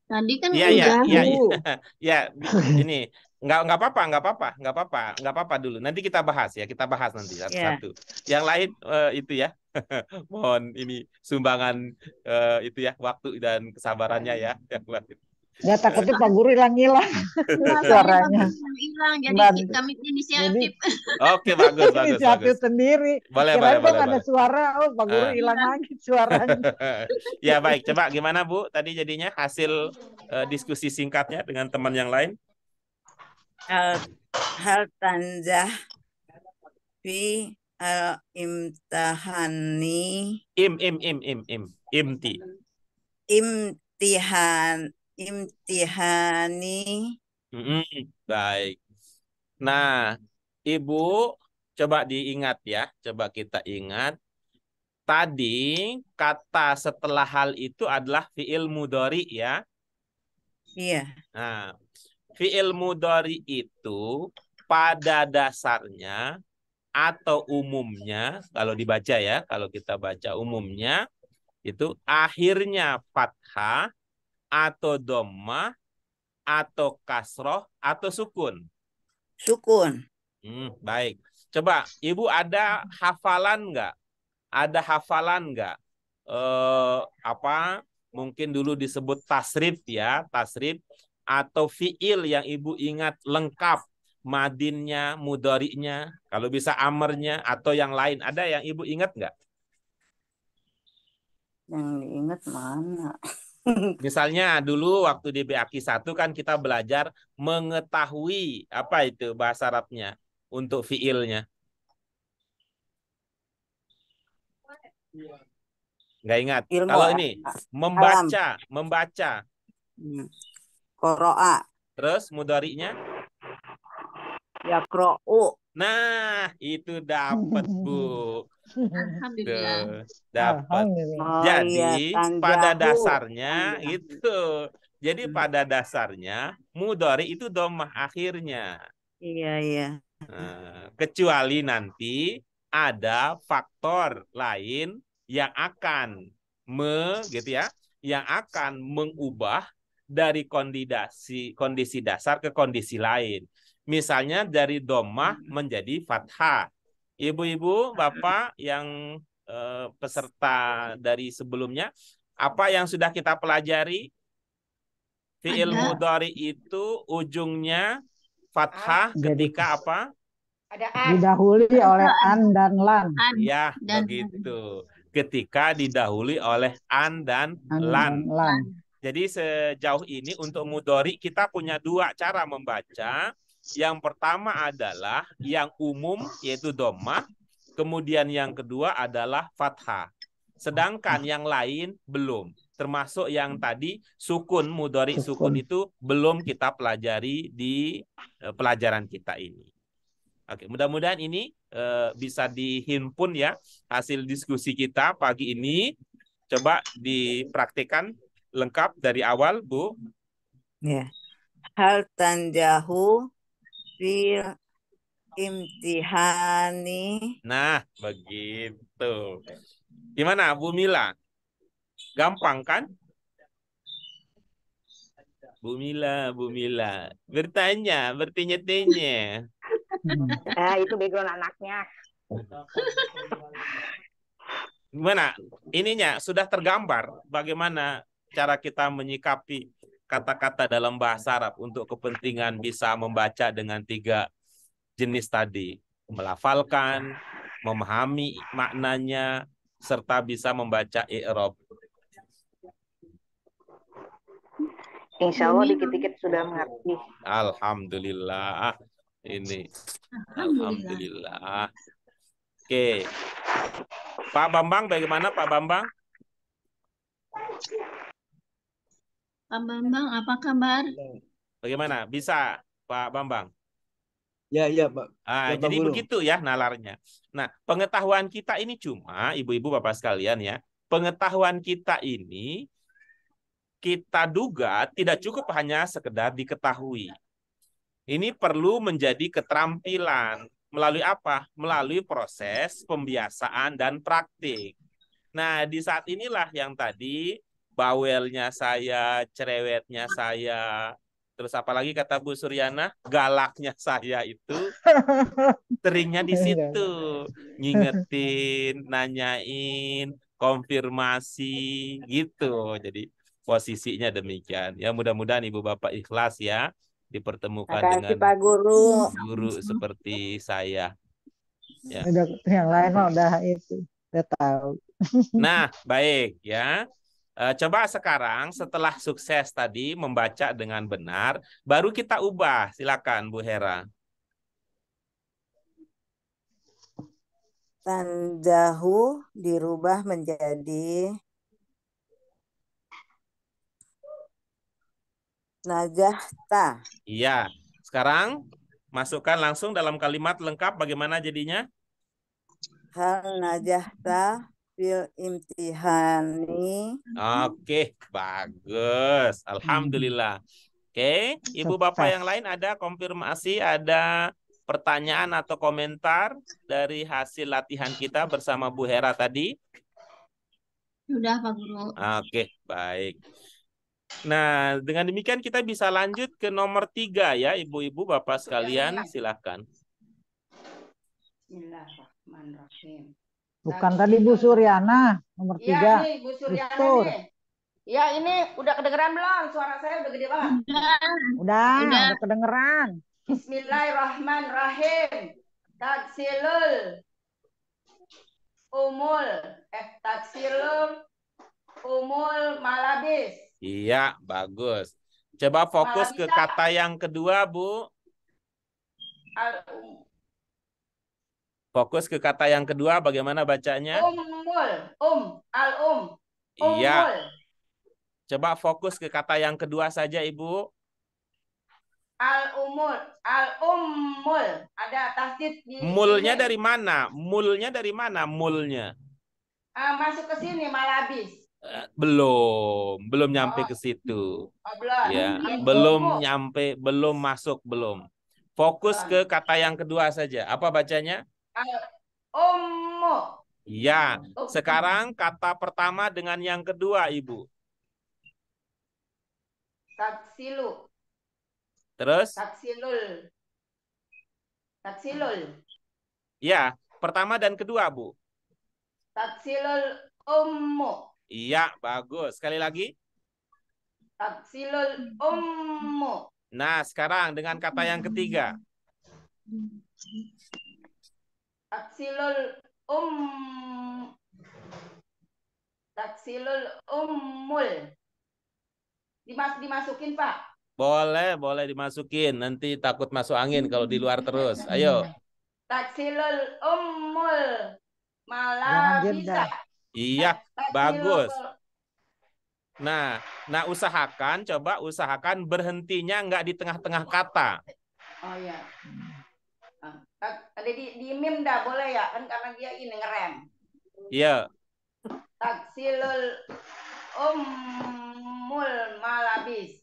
Tadi kan Iya, udah. iya, ya, ini nggak apa-apa dulu. Nanti kita bahas ya, kita bahas nanti satu-satu. Yang lain itu ya, mohon ini sumbangan itu ya, waktu dan kesabarannya ya. Yang lain. Ya takutnya Pak Guru hilang-hilang suaranya. Hilang, jadi Bantu. kami inisiatif. Oke, bagus. Inisiatif sendiri. Boleh. Ada suara, oh Pak Guru hilang lagi suaranya. Ya baik, coba gimana Bu? Tadi jadinya hasil diskusi singkatnya dengan teman yang lain. Hal tanzah fi al-imtihani imtihani. Baik. Nah, Ibu coba diingat ya, coba kita ingat. Tadi kata setelah hal itu adalah fi'il mudhari ya. Iya. Nah, fi'il mudhari itu pada dasarnya atau umumnya, kalau dibaca ya, kalau kita baca umumnya, itu akhirnya fathah atau dhammah atau kasroh atau sukun. Sukun. Baik. Coba Ibu ada hafalan nggak? Ada hafalan nggak? Mungkin dulu disebut tasrif ya, tasrif atau fiil yang Ibu ingat lengkap, madinnya, mudhari'nya, kalau bisa amarnya atau yang lain. Ada yang Ibu ingat nggak? Yang diingat mana? Misalnya dulu waktu di BAKI 1 kan kita belajar mengetahui apa itu bahasa Arabnya untuk fiilnya. Nggak ingat. Ilmu, kalau ini membaca. Qoro'a. Terus mudhari'nya? Yaqra'u. Nah, itu dapat Bu. Alhamdulillah. Dapat. Jadi pada dasarnya itu. Jadi pada dasarnya mudhari itu dhammah akhirnya. Iya. Nah, kecuali nanti ada faktor lain yang akan yang akan mengubah dari kondisi dasar ke kondisi lain. Misalnya dari dhammah menjadi fathah. Ibu-ibu, Bapak yang peserta dari sebelumnya, apa yang sudah kita pelajari? Fi'il mudhari itu ujungnya fathah ketika apa? Didahului oleh an dan lan. Ya, begitu. Ketika didahului oleh an dan lan. Jadi sejauh ini untuk mudhari kita punya dua cara membaca. Yang pertama adalah yang umum yaitu dhammah, kemudian yang kedua adalah fathah. Sedangkan yang lain belum. termasuk yang tadi sukun, mudhari sukun itu belum kita pelajari di pelajaran kita ini. Oke, mudah-mudahan ini bisa dihimpun ya hasil diskusi kita pagi ini. Coba dipraktikkan lengkap dari awal, Bu. Ya. Hal tanjahu fil imtihani. Nah, begitu. Gimana, Bu Mila? Gampang kan? Bu Mila, bertanya-tanya. Itu background anaknya. Gimana? Ininya sudah tergambar bagaimana cara kita menyikapi kata-kata dalam bahasa Arab untuk kepentingan bisa membaca dengan 3 jenis tadi. Melafalkan, memahami maknanya, serta bisa membaca i'rab. Insya Allah dikit-dikit sudah mengerti. Alhamdulillah. Ini. Alhamdulillah. Oke. Pak Bambang, bagaimana Pak Bambang? Pak Bambang, apa kabar? Bagaimana? Bisa Pak Bambang? Ya, Pak. Ya, Pak Jadi Guru. begitu ya nalarnya. Nah, pengetahuan kita ini cuma, ibu-ibu bapak sekalian ya, pengetahuan kita ini kita duga tidak cukup hanya sekedar diketahui. Ini perlu menjadi keterampilan. Melalui apa? Melalui proses pembiasaan dan praktik. Nah, di saat inilah yang tadi bawelnya saya, cerewetnya saya, terus apalagi kata Bu Suryana, galaknya saya itu seringnya di situ. Ngingetin, nanyain, konfirmasi gitu. Jadi posisinya demikian. Ya mudah-mudahan Ibu Bapak ikhlas ya dipertemukan Makasih dengan Pak Guru. guru seperti saya. Ya. Udah yang lain mah udah tahu. Nah, baik ya. Coba sekarang setelah sukses tadi membaca dengan benar, baru kita ubah. Silakan Bu Hera. Tanjahu dirubah menjadi najahta. Iya. Sekarang masukkan langsung dalam kalimat lengkap bagaimana jadinya? Hal najahta fil imtihani. Oke, bagus. Alhamdulillah. Oke, Ibu Bapak yang lain ada konfirmasi, ada pertanyaan atau komentar dari hasil latihan kita bersama Bu Hera tadi? Sudah Pak Guru. Oke, baik. Nah, dengan demikian kita bisa lanjut ke nomor 3 ya, Ibu-ibu Bapak sekalian, silakan. Bismillahirrahmanirrahim. Bukan tadi Bu Suryana, nomor 3. Ya, ini Bu Suryana Listur. nih. Ya, ini udah kedengeran belum? Suara saya udah gede banget. Udah kedengeran. Bismillahirrahmanirrahim. Taksilul umul malabis. Iya, bagus. Coba fokus ke kata yang kedua, Bu. Fokus ke kata yang kedua, bagaimana bacanya? Al-um. Iya. Coba fokus ke kata yang kedua saja, Ibu. Al-umul. Ada tasdid di Mulnya sini. dari mana? Mulnya dari mana? Mulnya? Masuk ke sini, malabis. Belum nyampe ke situ. Belum. Ya, belum masuk. Fokus ke kata yang kedua saja. Apa bacanya? Al-ummu. Iya. Sekarang kata pertama dengan yang kedua, Ibu. Taksilul. Terus? Taksilul. Ya, pertama dan kedua, Bu. Taksilul ummu. Iya, bagus. Sekali lagi. Taksilul ummu. Nah, sekarang dengan kata yang ketiga. Taksilul ummul. Dimasukin, Pak. Boleh dimasukin. Nanti takut masuk angin kalau di luar terus. Ayo. Taksilul ummul Jangan malabisa. jeda. Iya, bagus. Nah, coba usahakan berhentinya nggak di tengah-tengah kata. Oh ya. Ada di meme dah boleh ya kan karena dia ini ngerem. Iya. Taksilul ummul malabis.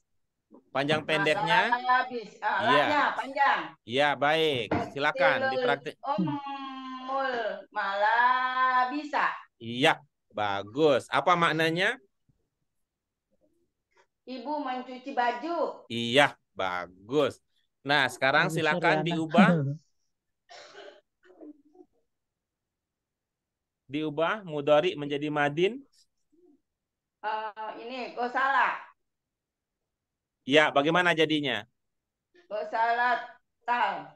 Panjang pendeknya? Malabis. Iya. Laknya panjang. Iya, baik. Silakan dipraktik. Ummul malabisa. Iya, bagus. Apa maknanya? Ibu mencuci baju. Iya, bagus. Nah, sekarang Bagus, silakan Suryana. diubah mudhari menjadi madin. Ini gosala. Ya, bagaimana jadinya? Gosalat tal.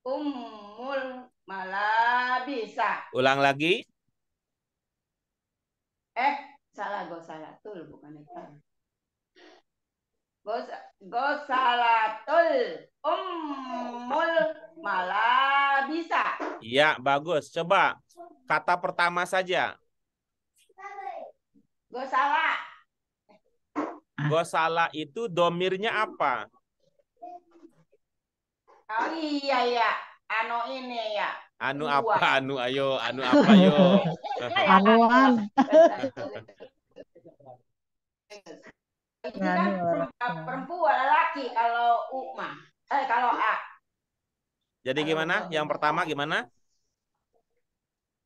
Ummul malabisa. Ulang lagi. Salah gosalatul bukan tal. Gosalatul ummul malabisa. Iya, bagus. Coba kata pertama saja. Gosala. Gosala itu domirnya apa? Oh iya ya. Ini ya. Anu Dua. apa? Anu ayo. Anu apa yo? Anuan. Ini kan perempuan laki kalau Uma. Kalau A. Jadi gimana? Yang pertama gimana?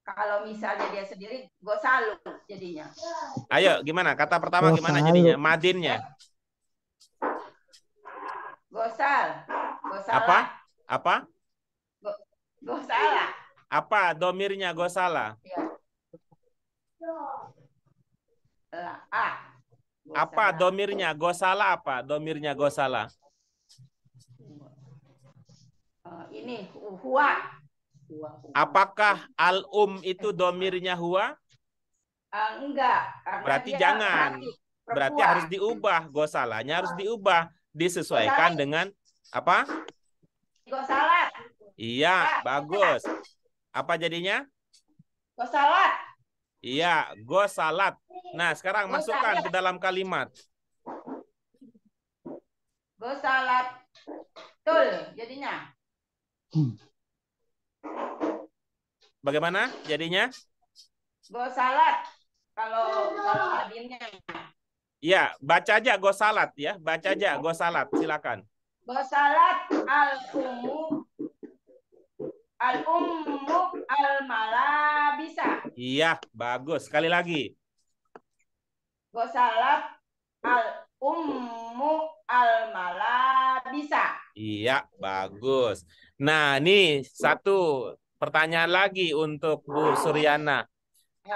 Kalau misalnya dia sendiri, gosalu jadinya. Ayo, gimana? Kata pertama gimana Gosalu. jadinya? Madinnya. Gosal. Gosala. Apa? Apa? Gosala. Apa domirnya gosala? Ya. A. Apa domirnya? Gosala apa? Domirnya gosala. Ini huwa. Apakah al-um itu domirnya huwa? Enggak. Berarti jangan. Berarti harus diubah. Gosalanya harus diubah. Disesuaikan dengan apa? Gosalat. Iya, bagus. Apa jadinya? Gosalat. Iya, gosalat. Nah, sekarang masukkan ke dalam kalimat. Gosalat. Tul jadinya. Bagaimana jadinya? Gosalat. Kalau adinnya. Iya, baca aja gosalat ya. Baca aja gosalat, silakan. Gosalat al-ummu al-malabisa. Iya, bagus. Sekali lagi. Gosalat al-ummu al-malabisa. Iya, bagus. Nah, ini satu pertanyaan lagi untuk Bu Suryana.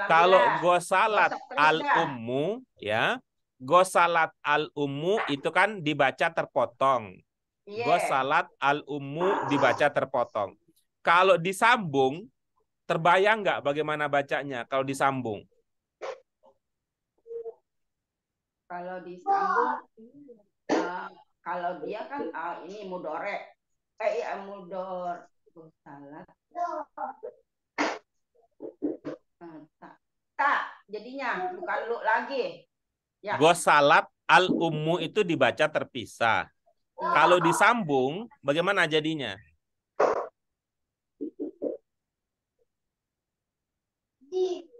Kalau gosalat al-ummu ya, gosalat al-ummu itu kan dibaca terpotong. Gosalat al-ummu dibaca terpotong. Kalau disambung, terbayang nggak bagaimana bacanya kalau disambung? Kalau disambung, kalau dia kan ini mudore, mudor gosalat. Tak, jadinya bukan lu lagi. Ya. Gosalat al-ummu itu dibaca terpisah. Kalau disambung, bagaimana jadinya?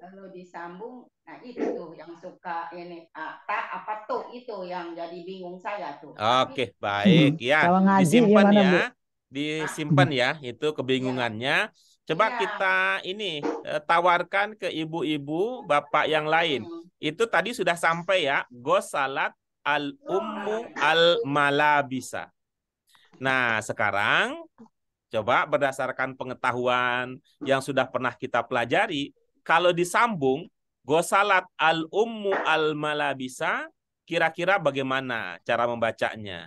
Kalau disambung, nah itu tuh yang suka ini tak apa tuh itu yang jadi bingung saya tuh. Oke, baik ya. Disimpan ya. Disimpan ya itu kebingungannya. Coba kita ini tawarkan ke ibu-ibu, bapak yang lain. Itu tadi sudah sampai ya, gosalat al-ummu al-malabisa. Nah, sekarang coba berdasarkan pengetahuan yang sudah pernah kita pelajari, kalau disambung gosalat al-ummu al-malabisa, kira-kira bagaimana cara membacanya?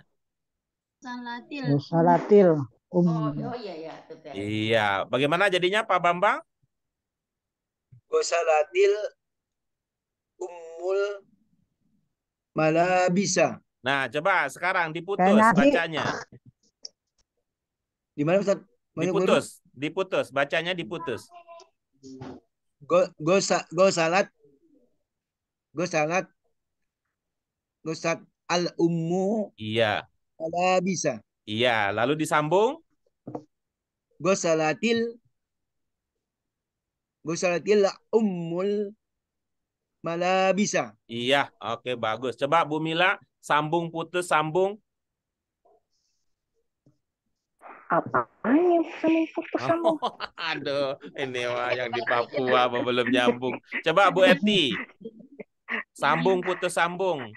Gosalatil. Oh iya. Iya, bagaimana jadinya Pak Bambang? Gosalatil ummul malabisa. Nah, coba sekarang diputus bacanya. Di mana Ustaz? Diputus, bacanya diputus. Gosalat Gosat al-ummu Iya. malabisa. Iya, lalu disambung. Gosalatil ummul malabisa. Iya, oke bagus. Coba Bu Mila sambung putus sambung. Apaan yang putus sambung? Aduh, ini mah yang di Papua apa belum nyambung. Coba Bu Eti. Sambung putus sambung.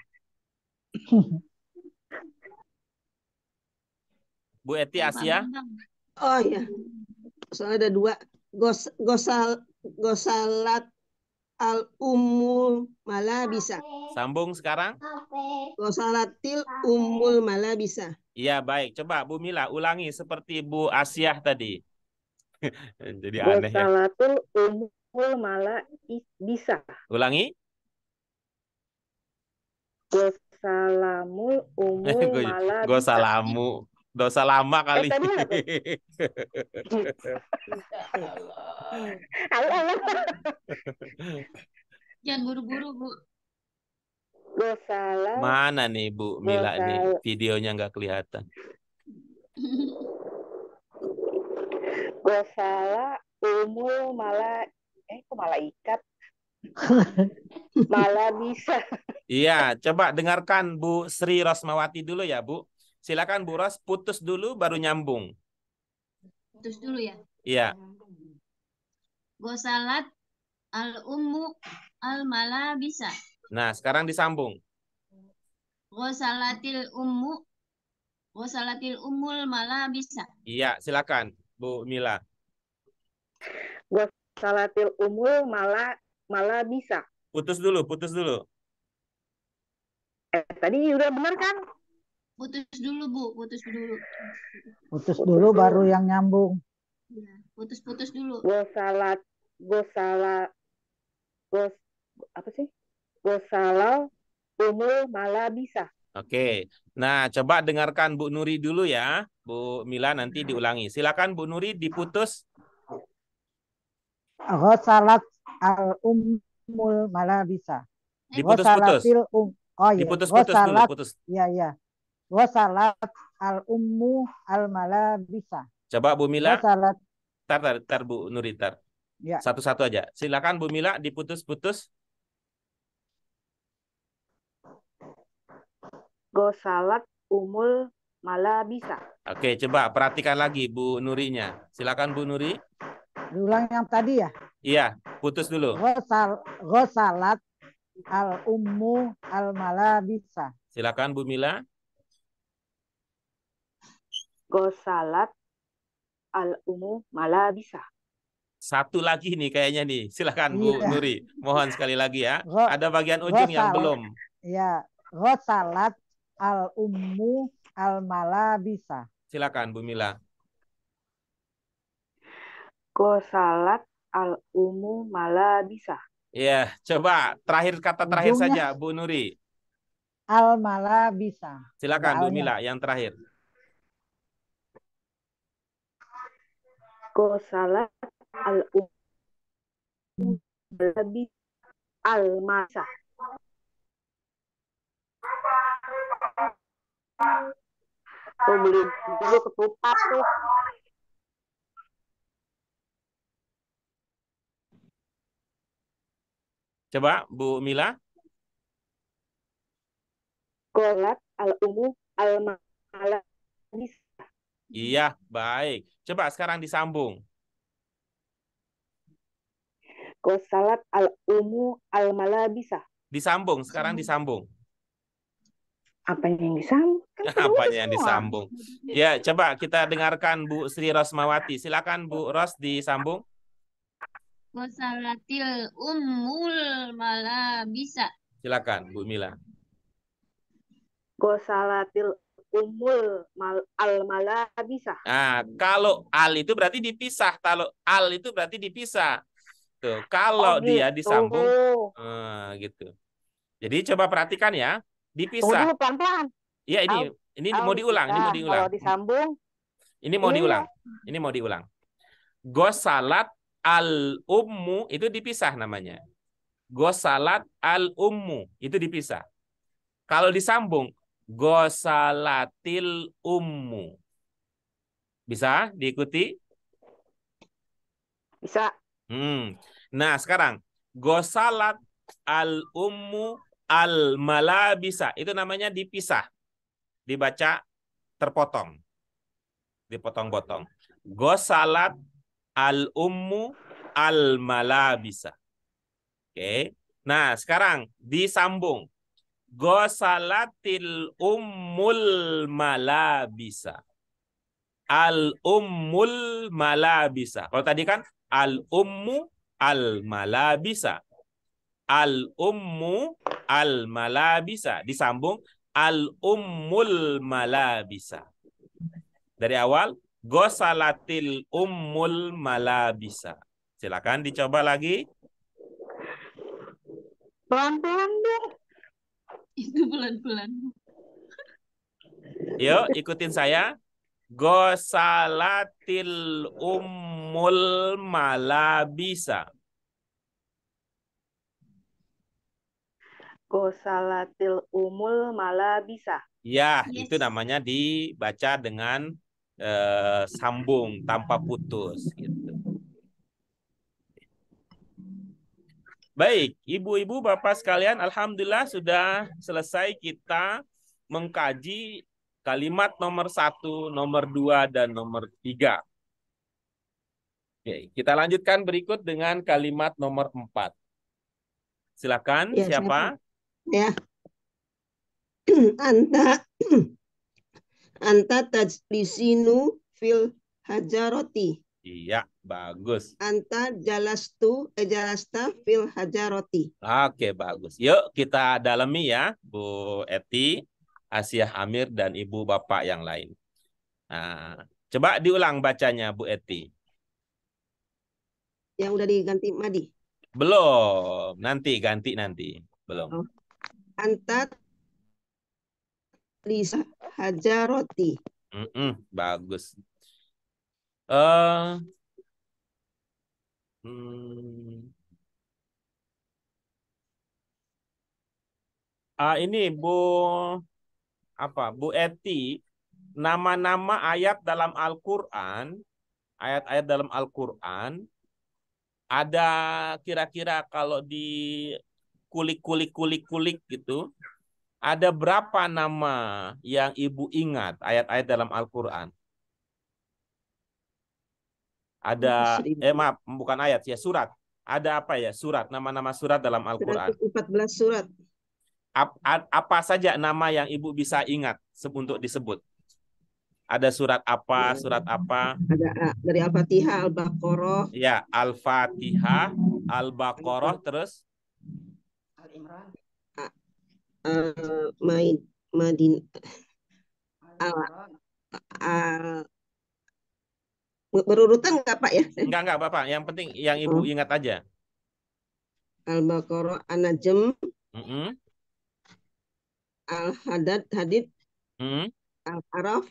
Bu Eti Asia. Oh iya. Soalnya ada dua. Gosalat al umul malabisa. Sambung sekarang. Gosalatil umul malabisa. Iya, baik. Coba Bu Mila ulangi seperti Bu Asia tadi. Jadi aneh ya. Gosalatul umul malabisa. Ulangi. Gosalamul umul malabisa. Gosalamu. Dosa lama kali. Tadi apa? Allah. Jangan buru-buru, Bu. Gosala. Mana nih Bu Mila nih? Videonya nggak kelihatan. Gosala umul kok malaikat? Malabisa. Iya, coba dengarkan Bu Sri Rosmawati dulu ya, Bu. Silakan Bu Ros, putus dulu baru nyambung. Putus dulu ya. Iya. Gosalat al-ummu al-malabisa. Nah, sekarang disambung. Gosalatil ummul malabisa. Iya, silakan Bu Mila. Gosalatil umul malabisa. Putus dulu, putus dulu. Tadi udah benar kan? Putus dulu, Bu. Putus dulu. Putus dulu baru yang nyambung. Ya, putus-putus dulu. Gosalal umul malabisa. Oke. Nah, coba dengarkan Bu Nuri dulu ya. Bu Mila nanti diulangi. Silakan Bu Nuri diputus. Ghosalat al-ummul malabisa. Diputus-putus. Oh iya. Diputus-putus dulu, putus. Iya. Ghosalat al-ummu al-malabisa. Coba Bu Mila. Ghosalat. Tar Bu Nuri, tar. Ya. Satu-satu aja. Silakan Bu Mila diputus-putus. Gosalat umul malabisa. Oke, coba perhatikan lagi Bu Nurinya. Silakan Bu Nuri. Diulang yang tadi ya? Iya, putus dulu. Ghosalat al-ummu al-malabisa. Silakan Bu Mila. Gosalat al-ummu malabisa. Satu lagi nih kayaknya nih. Silakan Bu Nuri. Mohon sekali lagi ya. Ada bagian ujung yang belum. Ya, ghosalat al-ummu al-malabisa. Silakan Bu Mila. Gosalat al-ummu malabisa. Ya, coba kata terakhir saja Bu Nuri. Al-malabisa. Silakan Bu Mila yang terakhir. Gosalat al-ummu al-masa. Tuh beli dulu ketupat tuh. Coba Bu Mila. Gosalat al-ummu al-malabisa. Iya, baik. Coba sekarang disambung. Gosalat al-ummu al-malabisa. Disambung, sekarang disambung. Apanya yang disambung? Apanya yang disambung? Ya, coba kita dengarkan Bu Sri Rosmawati. Silakan Bu Ros disambung. Gosalatil ummul malabisa. Silakan Bu Mila. Gosalatil umul al-malabisa. Nah, kalau al itu berarti dipisah. Kalau al itu berarti dipisah. Tuh, kalau dia disambung, gitu. Jadi coba perhatikan ya, dipisah. Tunggu pelan-pelan. Iya, ini mau diulang, ini mau diulang. Kalau disambung, ini mau diulang. Ini mau diulang. Gosalat al-ummu itu dipisah namanya. Gosalat al-ummu itu dipisah. Kalau disambung, gosalatil ummu. Bisa diikuti? Bisa. Nah, sekarang gosalat al ummu al malabisa. Itu namanya dipisah. Dibaca terpotong. Dipotong-potong. Gosalat al ummu al malabisa. Oke. Nah, sekarang disambung. Gosalatil ummul malabisa. Al ummul malabisa. Kalau tadi kan al ummu al malabisa. Al ummu al malabisa. Disambung al ummul malabisa. Dari awal gosalatil ummul malabisa. Silakan dicoba lagi. Pelan-pelan dong. Itu pelan-pelan. Yuk, ikutin saya. Gosalatil ummul malabisa. Gosalatil umul malah bisa. Ya, Yes. itu namanya dibaca dengan sambung tanpa putus. Gitu. Baik, ibu-ibu, bapak sekalian, alhamdulillah sudah selesai kita mengkaji kalimat nomor 1, nomor 2, dan nomor 3. Oke, kita lanjutkan berikut dengan kalimat nomor 4. Silakan, Ya, siapa? Ya. Anta tajlisinu fil hajaroti. Iya, bagus. Anta jalasta fil hajaroti. Oke, bagus. Yuk kita dalami ya, Bu Eti, Asiah Amir, dan Ibu Bapak yang lain. Nah, coba diulang bacanya, Bu Eti. Yang udah diganti Madi. Belum, nanti ganti nanti. Belum. Oh. Anta lisa hajaroti. Bagus. Ini Bu Eti, nama-nama ayat dalam Al-Qur'an, ayat-ayat dalam Al-Qur'an ada kira-kira kalau di kulik gitu, ada berapa nama yang Ibu ingat ayat-ayat dalam Al-Qur'an? Ada maaf, bukan ayat ya, surat. Ada apa ya? Surat, nama-nama surat dalam Al-Qur'an. 14 surat. Apa saja nama yang Ibu bisa ingat untuk disebut? Ada surat apa, surat apa? Ada dari Al-Fatihah, Al-Baqarah. Ya, Al-Fatihah, Al-Baqarah, terus Al-Imran. Madin. Berurutan nggak Pak ya? Enggak Bapak. Yang penting yang Ibu ingat aja. Al-Baqarah, An-Najm, Al-Hadid, Al-Araf,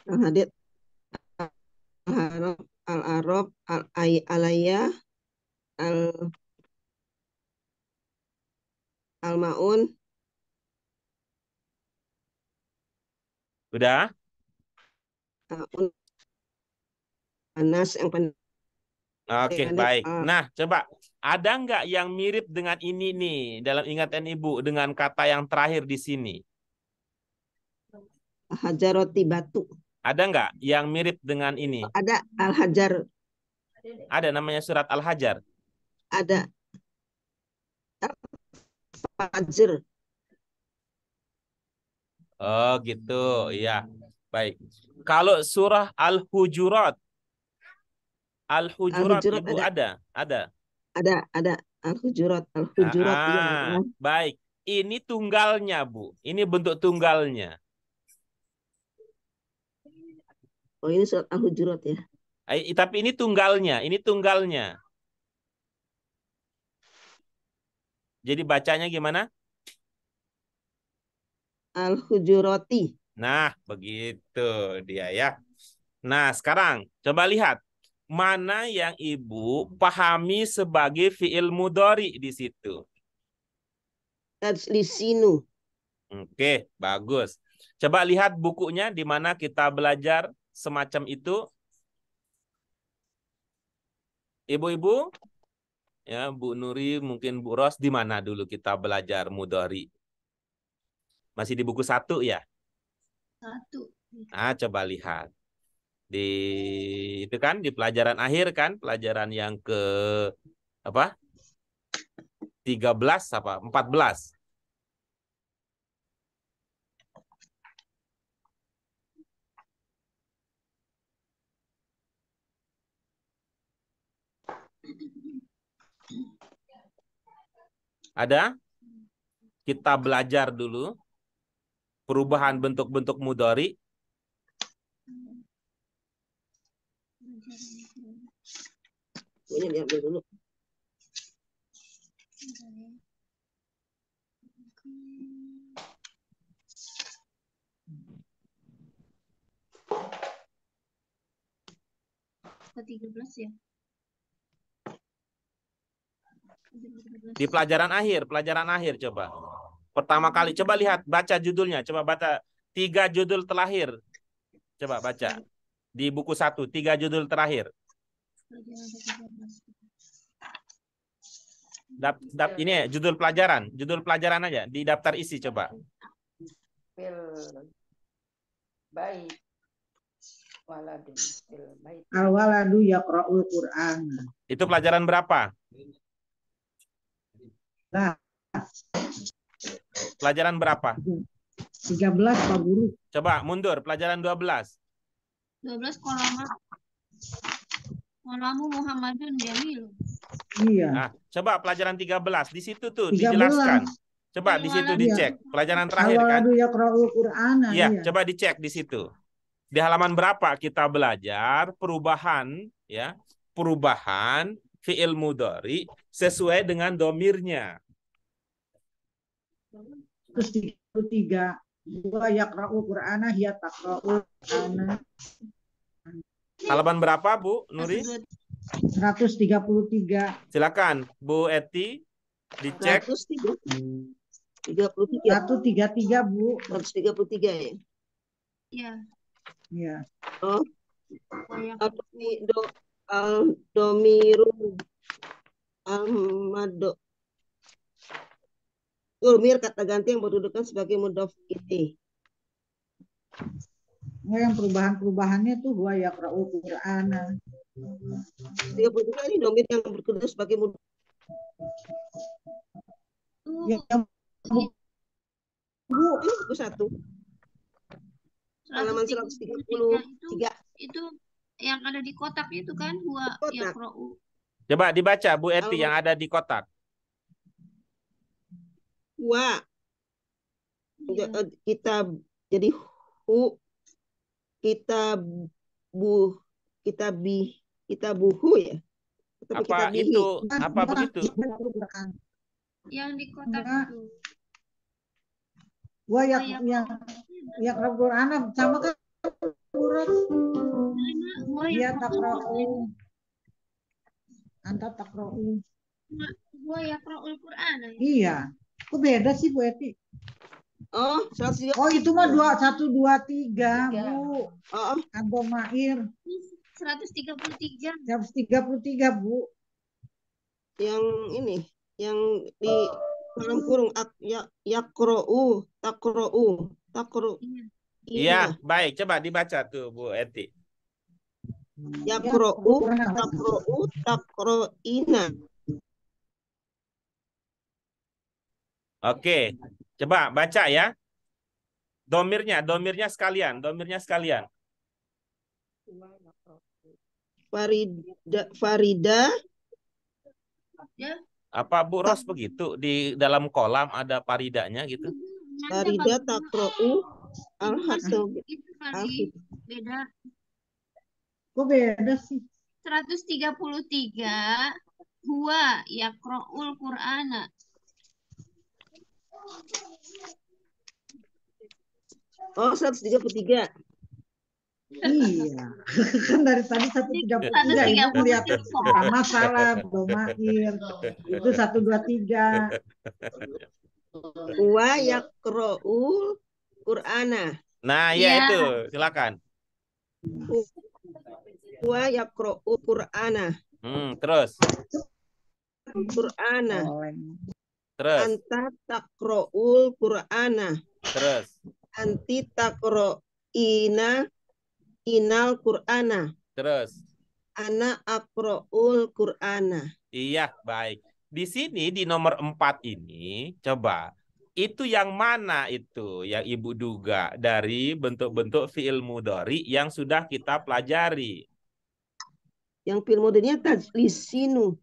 Al-Hadid, Al-Araf, Al-Alaya, Al-Maun. Udah? Anas yang Oke, baik. Nah, coba ada nggak yang mirip dengan ini nih dalam ingatan Ibu dengan kata yang terakhir di sini? Hajaroti, batu. Ada nggak yang mirip dengan ini? Ada Al-Hajar. Ada namanya surat Al-Hajar. Ada Al-Fajr. Oh gitu, ya. Baik. Kalau surah Al-Hujurat, Ibu ada? Ada Al-Hujurat, ya. Baik. Ini tunggalnya, Bu. Ini bentuk tunggalnya. Oh, ini surat Al-Hujurat ya. Tapi ini tunggalnya, Jadi bacanya gimana? Al-Hujurati. Nah, begitu dia ya. Nah, sekarang coba lihat. mana yang Ibu pahami sebagai fiil mudhari di situ? Tajlisinu. Oke, bagus. Coba lihat bukunya di mana kita belajar semacam itu. Ibu-ibu, ya Bu Nuri, mungkin Bu Ros, di mana dulu kita belajar mudhari? Masih di buku 1 ya? 1. Ah, coba lihat. Di itu kan di pelajaran akhir kan, pelajaran yang ke apa? 13 apa? 14. Ada? Kita belajar dulu perubahan bentuk-bentuk mudhari. Ini diambil dulu. Ke 13 ya. Di pelajaran akhir coba. Pertama kali coba lihat, baca judulnya, coba baca 3 judul terakhir. Coba baca. Di buku 1, 3 judul terakhir. Ini ya, judul pelajaran aja di daftar isi coba. Fil bait waladun fil bait. Al-waladu yaqra'ul Qur'an. Itu pelajaran berapa? Nah, Pelajaran berapa? 13 Pak Guru. Coba mundur, pelajaran 12. 12 Kolamu Muhammadun Jamil. Iya. Nah, coba pelajaran 13 di situ tuh 13. dijelaskan. Coba di situ dicek. Pelajaran terakhir kan? Al-waladu yaqra'ul Qur'an. Iya, Iya. coba dicek di situ. Di halaman berapa kita belajar perubahan ya, perubahan fiil mudhari sesuai dengan domirnya. 133. Wa yaqra'ul Qur'ana hiya taqra'ul Qur'ana. Halaman berapa, Bu Nuri? 133. Silakan, Bu Eti, dicek. 133. 133, Bu. 133 ya. Iya. Iya. Oh. Apa nih domiru amado. Domir kata ganti yang berdudukan sebagai mudhof ilaih. Nah, yang perubahan-perubahannya tuh huwa yaqra'ul Qur'ana. 33 ini domir yang berdudukan sebagai mudhof. Yang Bu, Ini buku 1. Halaman 133. Itu yang ada di kotak itu kan huwa yaqra'u. Coba dibaca Bu Eti yang ada di kotak. Wa kita jadi kita buhu ya. Apa itu? Apa begitu? Yang di kotak itu. Wa yaqra'ul Qur'ana sama kan urut. Dia taqra'u. Anta taqra'u. Huwa yaqra'ul Qur'an. Iya. Kok beda sih Bu Eti? Oh, 133. Oh, itu mah 123, Bu. Oh, Abomair. 133. 133, Bu. Yang ini, yang di dalam kurung yaqra'u, taqra'u. Iya, baik. Coba dibaca tuh Bu Eti. Yaqra'u, taqra'ina. Oke, coba baca ya. Domirnya sekalian. Farida. Ya. Apa Bu Ros begitu di dalam kolam ada paridanya gitu? Farida taqra'u al-hasab. Itu kali beda. Kok beda sih? 133 huwa yaqra'ul Qur'ana. Oh, 133. Iya, kan dari tadi 133 130 Ibu lihat bisa. pertama salah, belum akhir. Itu 123. Wa yaqra'ul Qur'ana. Nah, ya Iya. itu, silakan. Wa yaqra'ul Qur'ana. Terus, Qur'ana. terus, Anta taqra'ul Qur'ana. terus. Anti taqra'ina inal Qur'ana. Terus. Ana aqra'ul Qur'ana. Iya, baik. Di sini di nomor 4 ini, coba. Itu yang mana itu yang Ibu duga dari bentuk-bentuk fi'il mudhari yang sudah kita pelajari? Yang fi'il mudhari'nya tajlisinu.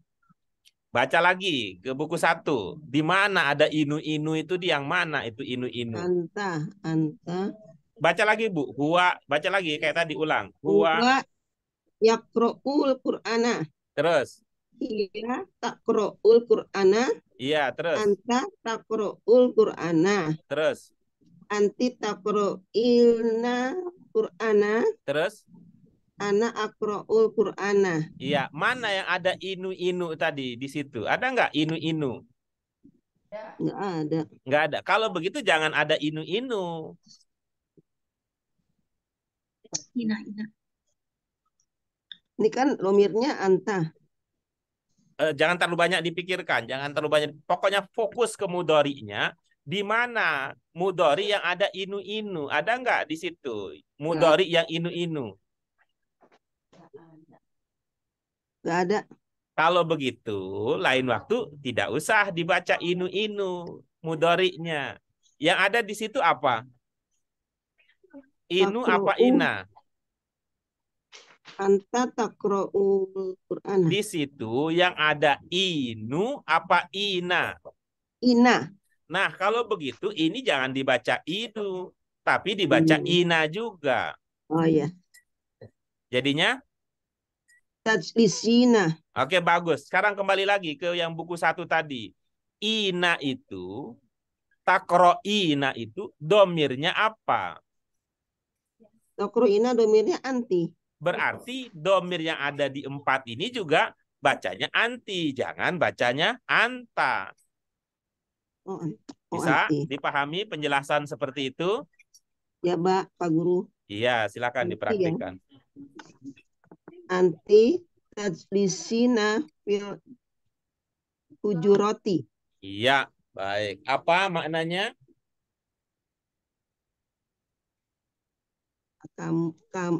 Baca lagi ke buku 1. Di mana ada inu-inu itu di yang mana itu inu-inu? Anta. Baca lagi, Bu. Huwa, baca lagi kayak tadi ulang. Huwa. Huwa yaqra'ul Qur'ana. Terus. Iya taqra'ul Qur'ana. Iya, terus. Anta taqra'ul Qur'ana. Terus. Anti taqra'ilna Qur'ana. Terus. Ana aqra'ul Qur'ana. Iya, mana yang ada inu-inu tadi di situ? Ada nggak inu-inu? Nggak ada. Nggak ada. Kalau begitu jangan ada inu-inu. Ina. Ini kan lomirnya anta. Jangan terlalu banyak dipikirkan. Jangan terlalu banyak. Pokoknya fokus ke mudhari'nya. Di mana mudhari yang ada inu-inu? Ada nggak di situ? Mudhari yang inu-inu? Nggak ada. Kalau begitu, lain waktu tidak usah dibaca inu-inu mudhari'nya. Yang ada di situ apa? Inu apa ina? Anta taqra'ul Qur'ana. Di situ yang ada inu apa ina? Ina. Nah, kalau begitu ini jangan dibaca inu, tapi dibaca ina juga. Oh iya. Jadinya? Tajlisina. Oke, bagus. Sekarang kembali lagi ke yang buku 1 tadi. Ina itu, takro'ina itu, domirnya apa? Takro'ina domirnya anti. Berarti domir yang ada di 4 ini juga bacanya anti. Jangan bacanya anta. Bisa anti. dipahami penjelasan seperti itu? Ya, Pak Guru. Iya, silakan dipraktikkan. Anti tajlisina fil hujurati. Iya, baik. Apa maknanya?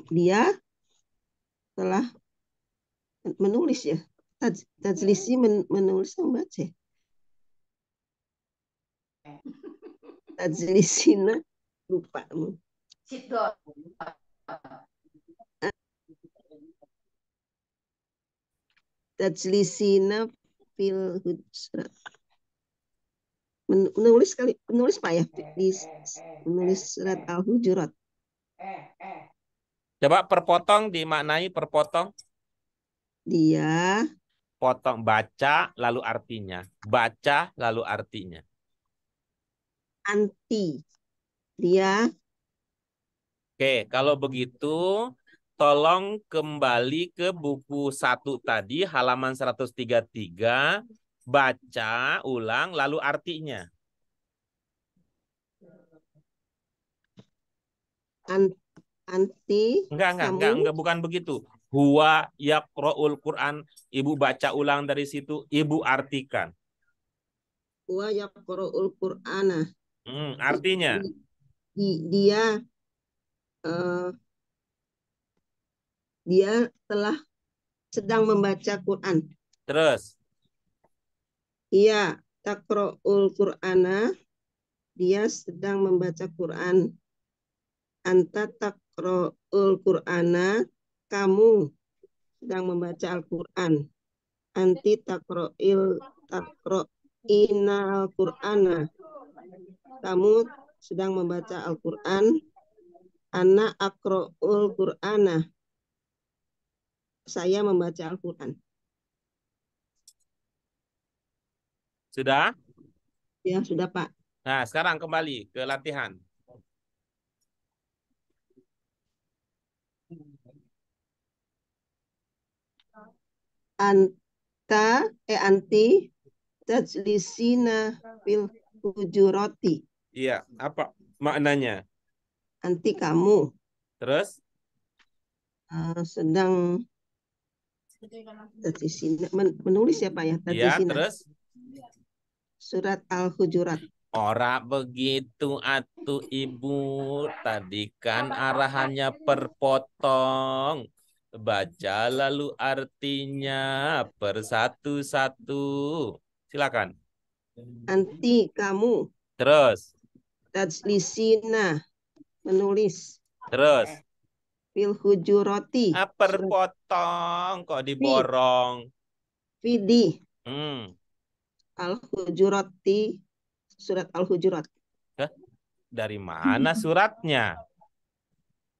Dia telah menulis ya. Tajlisi menulis membaca. Tajlisina lupa. Tajlisina fil hujrat. Menulis Pak ya, menulis surat Al-Hujurat. Coba perpotong dimaknai perpotong. Dia potong, baca lalu artinya. Baca lalu artinya. Anti. Dia. Oke, kalau begitu tolong kembali ke buku 1 tadi, halaman 133. Baca ulang lalu artinya. Anti. Enggak, bukan begitu. Huwa yaqra'ul Qur'an. Ibu baca ulang dari situ, ibu artikan. Huwa yaqra'ul Qur'ana. Artinya? Dia telah sedang membaca Quran. Terus? Iya, taqra'ul Qur'ana. Dia sedang membaca Quran. Anta taqra'ul Qur'ana. Kamu sedang membaca Al-Quran. Anti taqra'inal Qur'ana. Kamu sedang membaca Al-Quran. Ana aqra'ul Qur'ana. Saya membaca Al-Quran. Sudah? Ya, sudah Pak. Nah, sekarang kembali ke latihan. Anti tajlisina fil hujurati. Iya, apa maknanya? Anti kamu Terus? sedang tajlisina menulis ya Pak ya, Iya, tajlisina. terus? Surat Al-Hujurat. Ora begitu atuh Ibu. Tadi kan arahannya perpotong. Baca lalu artinya per satu-satu. Silakan. Anti kamu Terus. tajlisina menulis Terus. fil hujurati. Perpotong kok diborong. Fidi Hmm. Al-Hujurati, surat Al-Hujurat. Dari mana suratnya?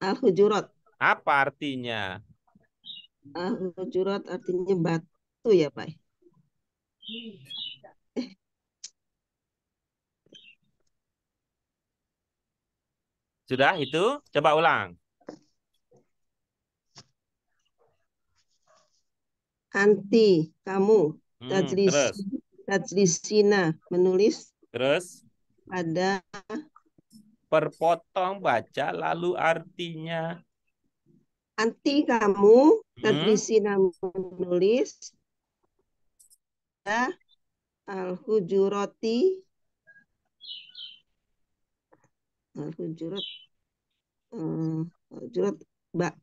Al-Hujurat. Apa artinya? Al-Hujurat artinya batu ya Pak. Sudah itu? Coba ulang. Anti kamu Terus. tajlisina menulis Terus. ada Perpotong baca lalu artinya. anti kamu tajlisina menulis ada Al-Hujurati Al-Hujurat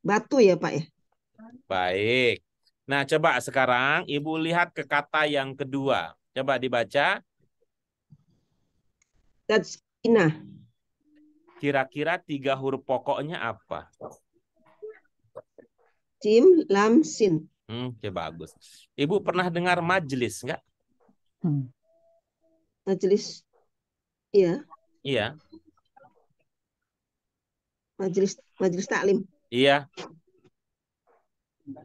batu ya Pak ya. Baik. Nah, coba sekarang Ibu lihat ke kata yang kedua. Coba dibaca. Tajlisina. Kira-kira 3 huruf pokoknya apa? Jim, lam, sin. Bagus. Ibu pernah dengar majelis nggak? Majelis. Iya. Iya. Majelis taklim. Iya.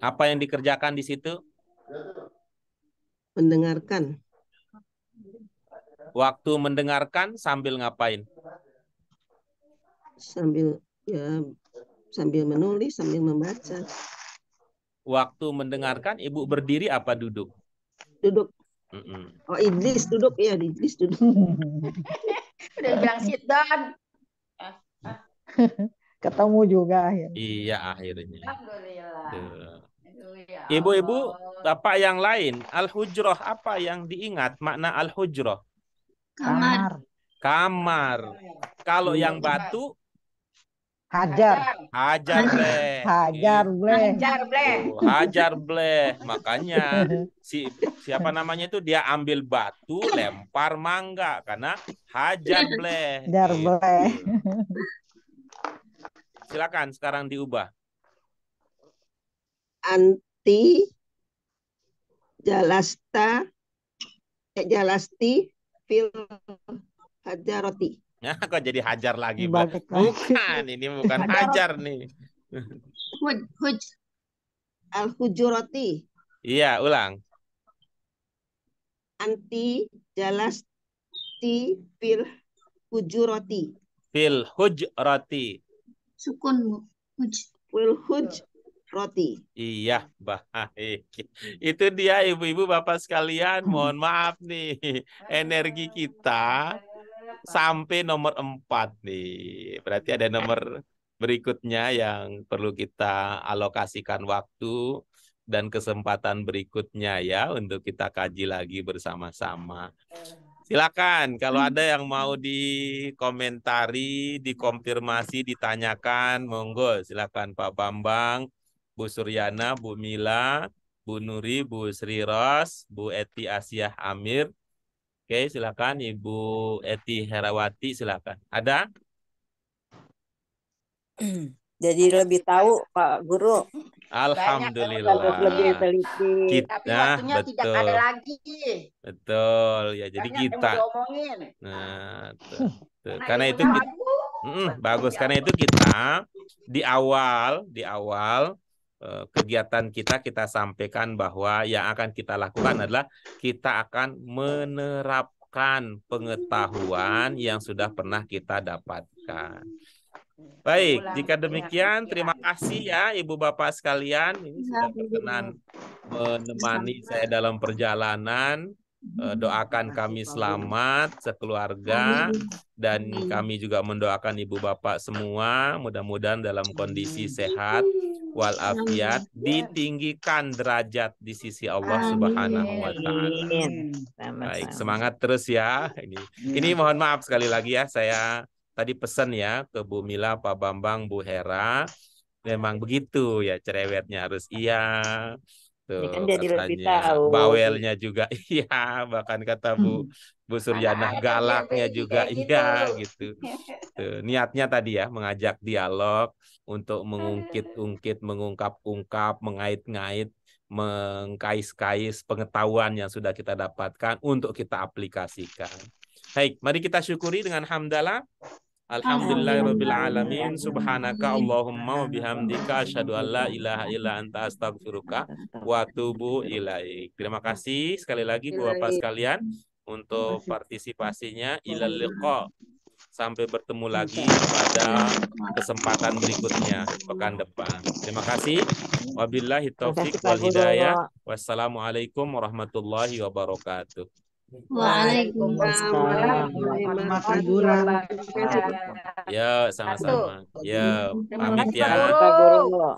Apa yang dikerjakan di situ? Mendengarkan. Waktu mendengarkan sambil ngapain? Sambil menulis, sambil membaca. Waktu mendengarkan Ibu berdiri apa duduk? Duduk. Oh, Idris duduk ya, Idris duduk. Udah bilang sit down. Ketemu juga akhirnya. Iya akhirnya. Alhamdulillah. Ibu-ibu, Bapak yang lain, al-hujroh apa yang diingat makna al-hujroh? Kamar. Kamar. Kalau yang batu? Hajar. Hajar bleh. Hajar bleh. Hajar bleh. Hajar bleh. Makanya siapa namanya itu dia ambil batu lempar mangga karena hajar bleh. Hajar bleh. Silakan sekarang diubah. Anti jalasti fil hajaroti. Ya, kok jadi hajar lagi, Balik bukan, ini bukan hajar nih. Al-hujurati. Iya, ulang. Anti jalasti fil hujurati. Fil hujrati. Sukun. Fil hujrati. Iya, baik. Itu dia ibu-ibu bapak sekalian. Mohon maaf nih, energi kita sampai nomor 4 nih. Berarti ada nomor berikutnya yang perlu kita alokasikan waktu dan kesempatan berikutnya ya untuk kita kaji lagi bersama-sama. Silakan kalau ada yang mau dikomentari, dikonfirmasi, ditanyakan, monggo silakan Pak Bambang, Bu Suryana, Bu Mila, Bu Nuri, Bu Sri Ros, Bu Eti Asyah Amir. Oke, silakan Ibu Eti Herawati, silakan. Ada? Jadi lebih tahu Pak Guru. Alhamdulillah. Lebih teliti. Tapi waktunya tidak ada lagi. Betul ya. Jadi banyak kita. yang mau diomongin. Nah, karena itu kita, bagus. Karena itu kita di awal kegiatan kita sampaikan bahwa yang akan kita lakukan adalah kita akan menerapkan pengetahuan yang sudah pernah kita dapatkan. Baik, jika demikian terima kasih ya Ibu Bapak sekalian. Ini sudah berkenan menemani saya dalam perjalanan. Doakan kami selamat sekeluarga, dan kami juga mendoakan ibu bapak semua mudah-mudahan dalam kondisi sehat walafiat, ditinggikan derajat di sisi Allah Subhanahu wa taala. Baik, semangat terus ya. Ini mohon maaf sekali lagi ya, saya tadi pesan ya ke Bu Mila, Pak Bambang, Bu Hera. Memang begitu ya, cerewetnya harus iya. Tuh, Ini kan jadi lebih katanya tahu. bawelnya juga iya, bahkan kata Bu Suryanah galaknya juga iya gitu. Tuh, niatnya tadi ya mengajak dialog untuk mengungkit-ungkit, mengungkap-ungkap, mengait-ngait, mengkais-kais pengetahuan yang sudah kita dapatkan untuk kita aplikasikan. Baik, mari kita syukuri dengan hamdalah. Alhamdulillahirabbil alamin, subhanaka Allahumma wa bihamdika asyhadu an la ilaha illa anta astaghfiruka wa atubu ilaik. Terima kasih sekali lagi Bapak sekalian untuk partisipasinya. Ilal liqa. Sampai bertemu lagi pada kesempatan berikutnya pekan depan. Terima kasih. Wabillahi taufik wal hidayah. Wassalamualaikum warahmatullahi wabarakatuh. Waalaikumsalam. Ya, sama-sama. Ya, pamit ya. Pak Guru.